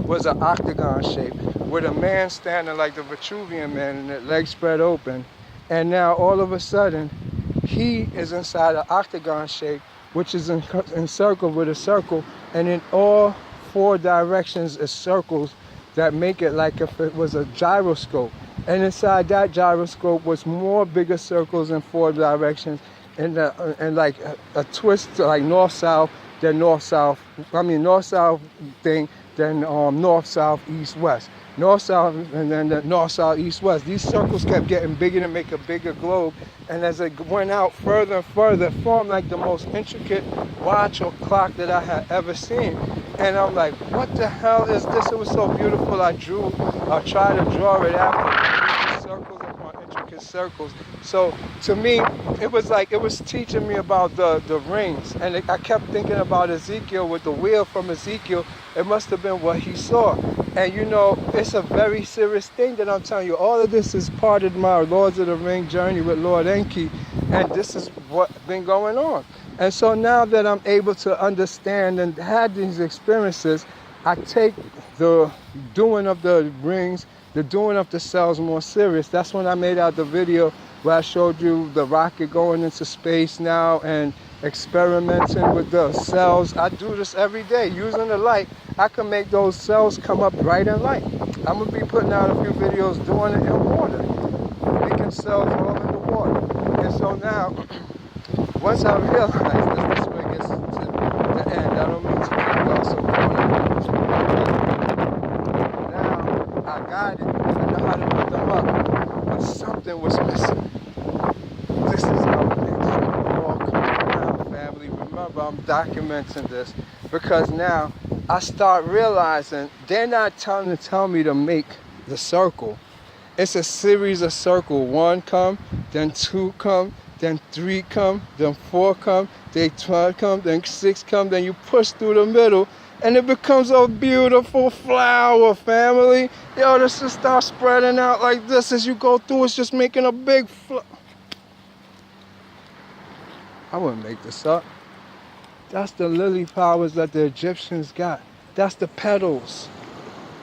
[SPEAKER 1] was an octagon shape with a man standing like the Vitruvian man and his legs spread open. And now all of a sudden, he is inside an octagon shape, which is encircled with a circle, and in all four directions is circles that make it like if it was a gyroscope. And inside that gyroscope was more bigger circles in four directions, and like a twist like north-south, then north-south, north-south thing, then north-south, east-west. North-south, and then the north-south, east-west. These circles kept getting bigger to make a bigger globe, and as it went out further and further, it formed like the most intricate watch or clock that I had ever seen. And I'm like, what the hell is this? It was so beautiful. I tried to draw it after circles upon intricate circles. So to me, it was teaching me about the rings. And I kept thinking about Ezekiel with the wheel from Ezekiel. It must have been what he saw. And you know, it's a very serious thing that I'm telling you. All of this is part of my Lords of the Ring journey with Lord Enki. And this is what's been going on. And so now that I'm able to understand and have these experiences, I take the doing of the rings, the doing of the cells more serious. That's when I made out the video where I showed you the rocket going into space now and experimenting with the cells. I do this every day using the light. I can make those cells come up bright and light. I'm going to be putting out a few videos doing it in water, making cells all in the water. And so now, once I realized this way gets to the end, I don't mean to keep y'all so now I got it. I know how to put them up, but something was missing. This is how it makes it all come around, family. Remember, I'm documenting this because now I start realizing they're not trying to tell me to make the circle. It's a series of circles. 1 come, then 2 come, then 3 come, then 4 come, then 12 come, then 6 come, then you push through the middle, and it becomes a beautiful flower, family. Yo, this just starts spreading out like this as you go through. It's just making a big flower. I wouldn't make this up. That's the lily flowers that the Egyptians got. That's the petals,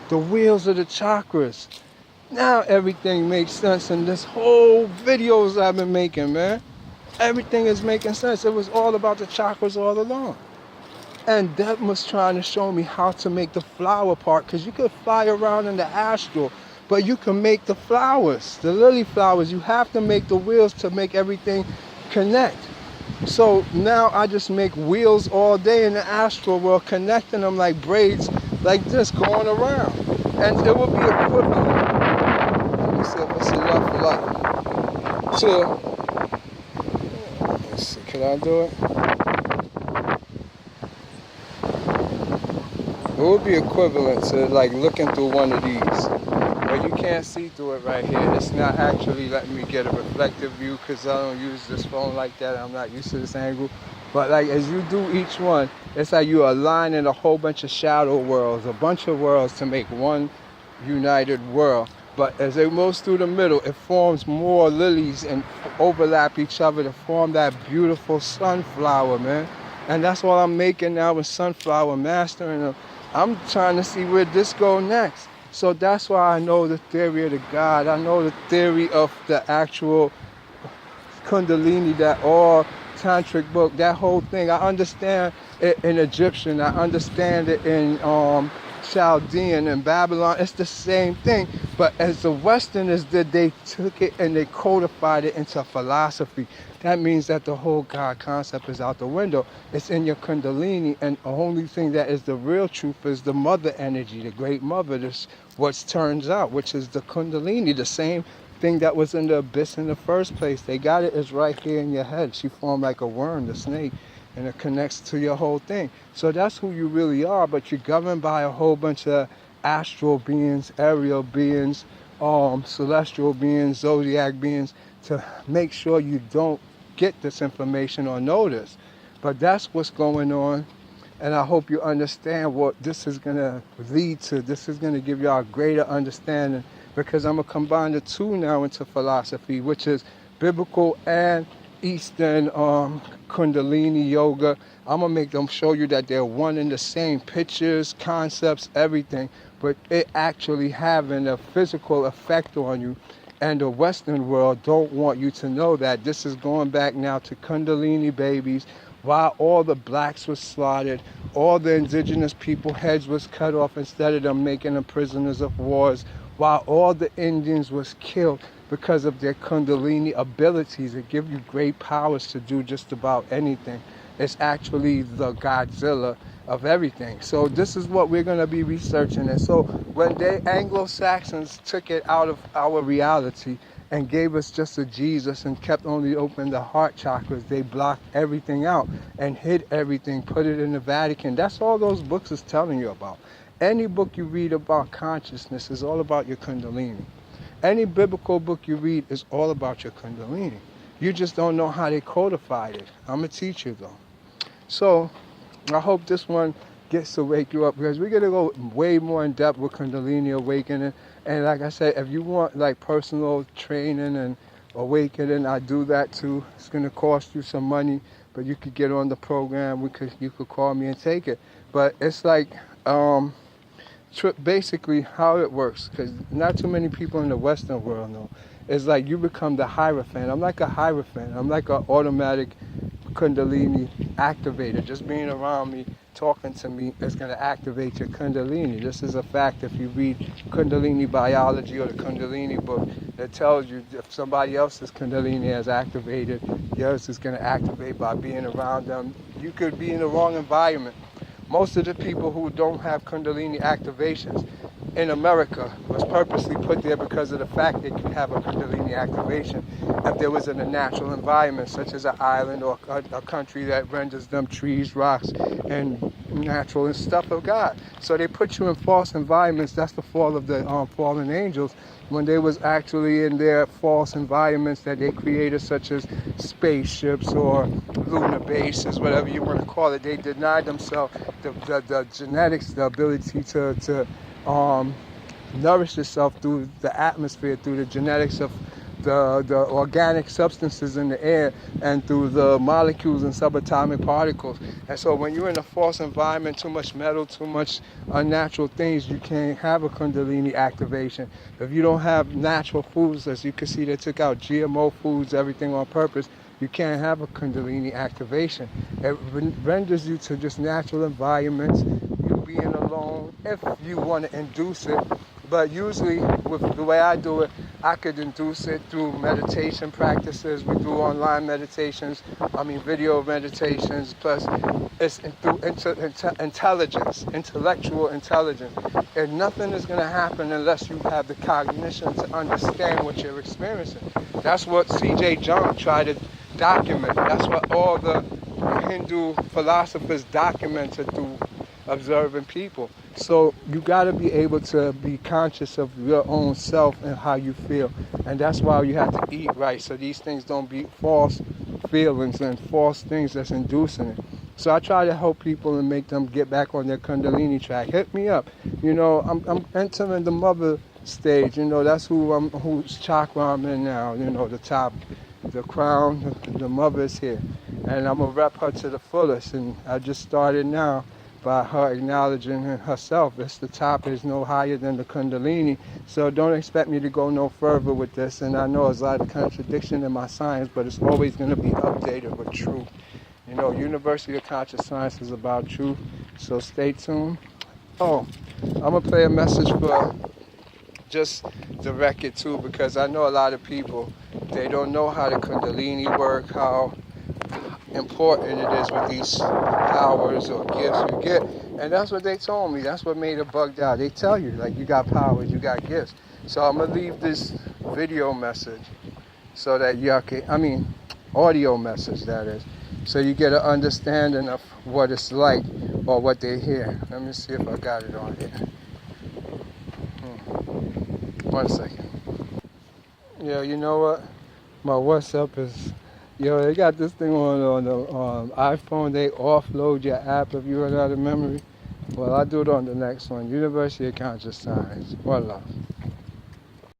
[SPEAKER 1] the wheels of the chakras. Now everything makes sense in this whole videos I've been making, man. Everything is making sense. It was all about the chakras all along. And that was trying to show me how to make the flower part, because you could fly around in the astral, but you can make the flowers, the lily flowers. You have to make the wheels to make everything connect. So now I just make wheels all day in the astral world, connecting them like braids, like this, going around. And it would be equivalent. Let me see if it's enough light to, let's see, can I do it? It would be equivalent to like looking through one of these. But you can't see through it right here. It's not actually letting me get a reflective view because I don't use this phone like that. I'm not used to this angle. But like as you do each one, it's like you're aligning a whole bunch of shadow worlds, a bunch of worlds to make one united world. But as it moves through the middle, it forms more lilies and overlap each other to form that beautiful sunflower, man. And that's what I'm making now with sunflower, mastering them. I'm trying to see where this go next. So that's why I know the theory of the God. I know the theory of the actual Kundalini, that all tantric book, that whole thing. I understand it in Egyptian. I understand it in Chaldean and Babylon. It's the same thing. But as the Westerners did, they took it and they codified it into philosophy. That means that the whole God concept is out the window. It's in your Kundalini, and the only thing that is the real truth is the mother energy, the great mother. This what turns out, which is the Kundalini, the same thing that was in the abyss in the first place. They got it is right here in your head. She formed like a worm, the snake, and it connects to your whole thing. So that's who you really are, but you're governed by a whole bunch of astral beings, aerial beings, celestial beings, zodiac beings, to make sure you don't get this information or know this. But that's what's going on. And I hope you understand what this is going to lead to. This is going to give y'all a greater understanding, because I'm going to combine the two now into philosophy, which is biblical and Eastern Kundalini yoga. I'm going to make them show you that they're one and the same, pictures, concepts, everything, but it actually having a physical effect on you. And the Western world don't want you to know that. This is going back now to Kundalini babies, while all the blacks were slaughtered, all the indigenous people heads was cut off instead of them making them prisoners of wars, while all the Indians was killed because of their Kundalini abilities. It give you great powers to do just about anything. It's actually the Godzilla of everything. So this is what we're going to be researching. And so when they Anglo-Saxons took it out of our reality and gave us just a Jesus and kept only open the heart chakras, they blocked everything out and hid everything, put it in the Vatican. That's all those books is telling you about. Any book you read about consciousness is all about your Kundalini. Any biblical book you read is all about your Kundalini. You just don't know how they codified it. I'm a teacher though. So I hope this one gets to wake you up, because we're going to go way more in depth with Kundalini awakening. And like I said, if you want like personal training and awakening, I do that too. It's going to cost you some money, but you could get on the program. You could call me and take it. But it's like basically how it works, because not too many people in the Western world know. It's like you become the Hierophant. I'm like a Hierophant. I'm like an automatic Kundalini activator. Just being around me, talking to me, is going to activate your Kundalini. This is a fact. If you read Kundalini biology or the Kundalini book, it tells you if somebody else's Kundalini has activated, yours is going to activate by being around them. You could be in the wrong environment. Most of the people who don't have Kundalini activations in America was purposely put there because of the fact they could have a Kundalini activation if there was in a natural environment, such as an island or a country that renders them trees, rocks, and natural and stuff of God. So they put you in false environments. That's the fall of the fallen angels, when they was actually in their false environments that they created, such as spaceships or lunar bases, whatever you want to call it. They denied themselves the genetics, the ability to nourish itself through the atmosphere, through the genetics of the organic substances in the air, and through the molecules and subatomic particles. And so when you're in a false environment, too much metal, too much unnatural things, you can't have a Kundalini activation. If you don't have natural foods, as you can see, they took out GMO foods, everything on purpose, you can't have a Kundalini activation. It renders you to just natural environments, you being alone, if you want to induce it. But usually, with the way I do it, I could induce it through meditation practices. We do online meditations, video meditations, plus it's through intelligence, intellectual intelligence. And nothing is going to happen unless you have the cognition to understand what you're experiencing. That's what C.J. Jung tried to document. That's what all the Hindu philosophers documented through observing people. So you got to be able to be conscious of your own self and how you feel. And that's why you have to eat right, so these things don't be false feelings and false things that's inducing it. So I try to help people and make them get back on their Kundalini track. Hit me up. I'm entering the mother stage. That's whose chakra I'm in now. The top, the crown, the mother is here. And I'm going to rep her to the fullest. And I just started now by her acknowledging herself. It's the top is no higher than the Kundalini. So don't expect me to go no further with this. And I know there's a lot of contradiction in my science, but it's always going to be updated with truth. University of Conscious Science is about truth. So stay tuned. Oh, I'm going to play a message for just the record too, because I know a lot of people, they don't know how the Kundalini work, how important it is with these powers or gifts you get. And that's what they told me. That's what made it bugged out. They tell you, like, you got powers, you got gifts. So I'm going to leave this video message so that y'all can, audio message that is, so you get an understanding of what it's like or what they hear. Let me see if I got it on here. 1 second. Yeah, you know what? My WhatsApp is Yo, they got this thing on the iPhone. They offload your app if you run out of memory. Well, I'll do it on the next one. University of Conscious Science. Voila.